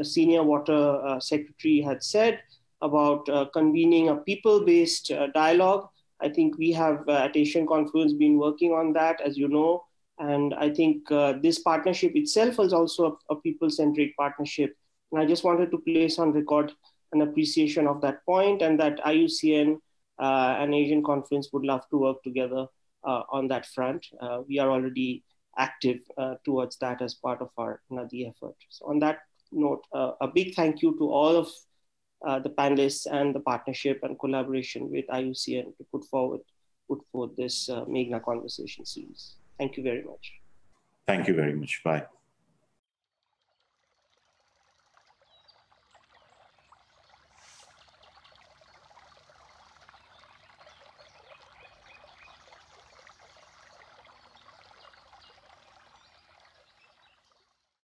senior water secretary had said about convening a people-based dialogue. I think we have at Asian Confluence been working on that, as you know. And I think this partnership itself is also a people-centric partnership. And I just wanted to place on record an appreciation of that point, and that IUCN and Asian Confluence would love to work together on that front. We are already active towards that as part of our Nadi effort. So on that note, a big thank you to all of the panelists and the partnership and collaboration with IUCN to put forward this Meghna Conversation series. Thank you very much. Thank you very much. Bye.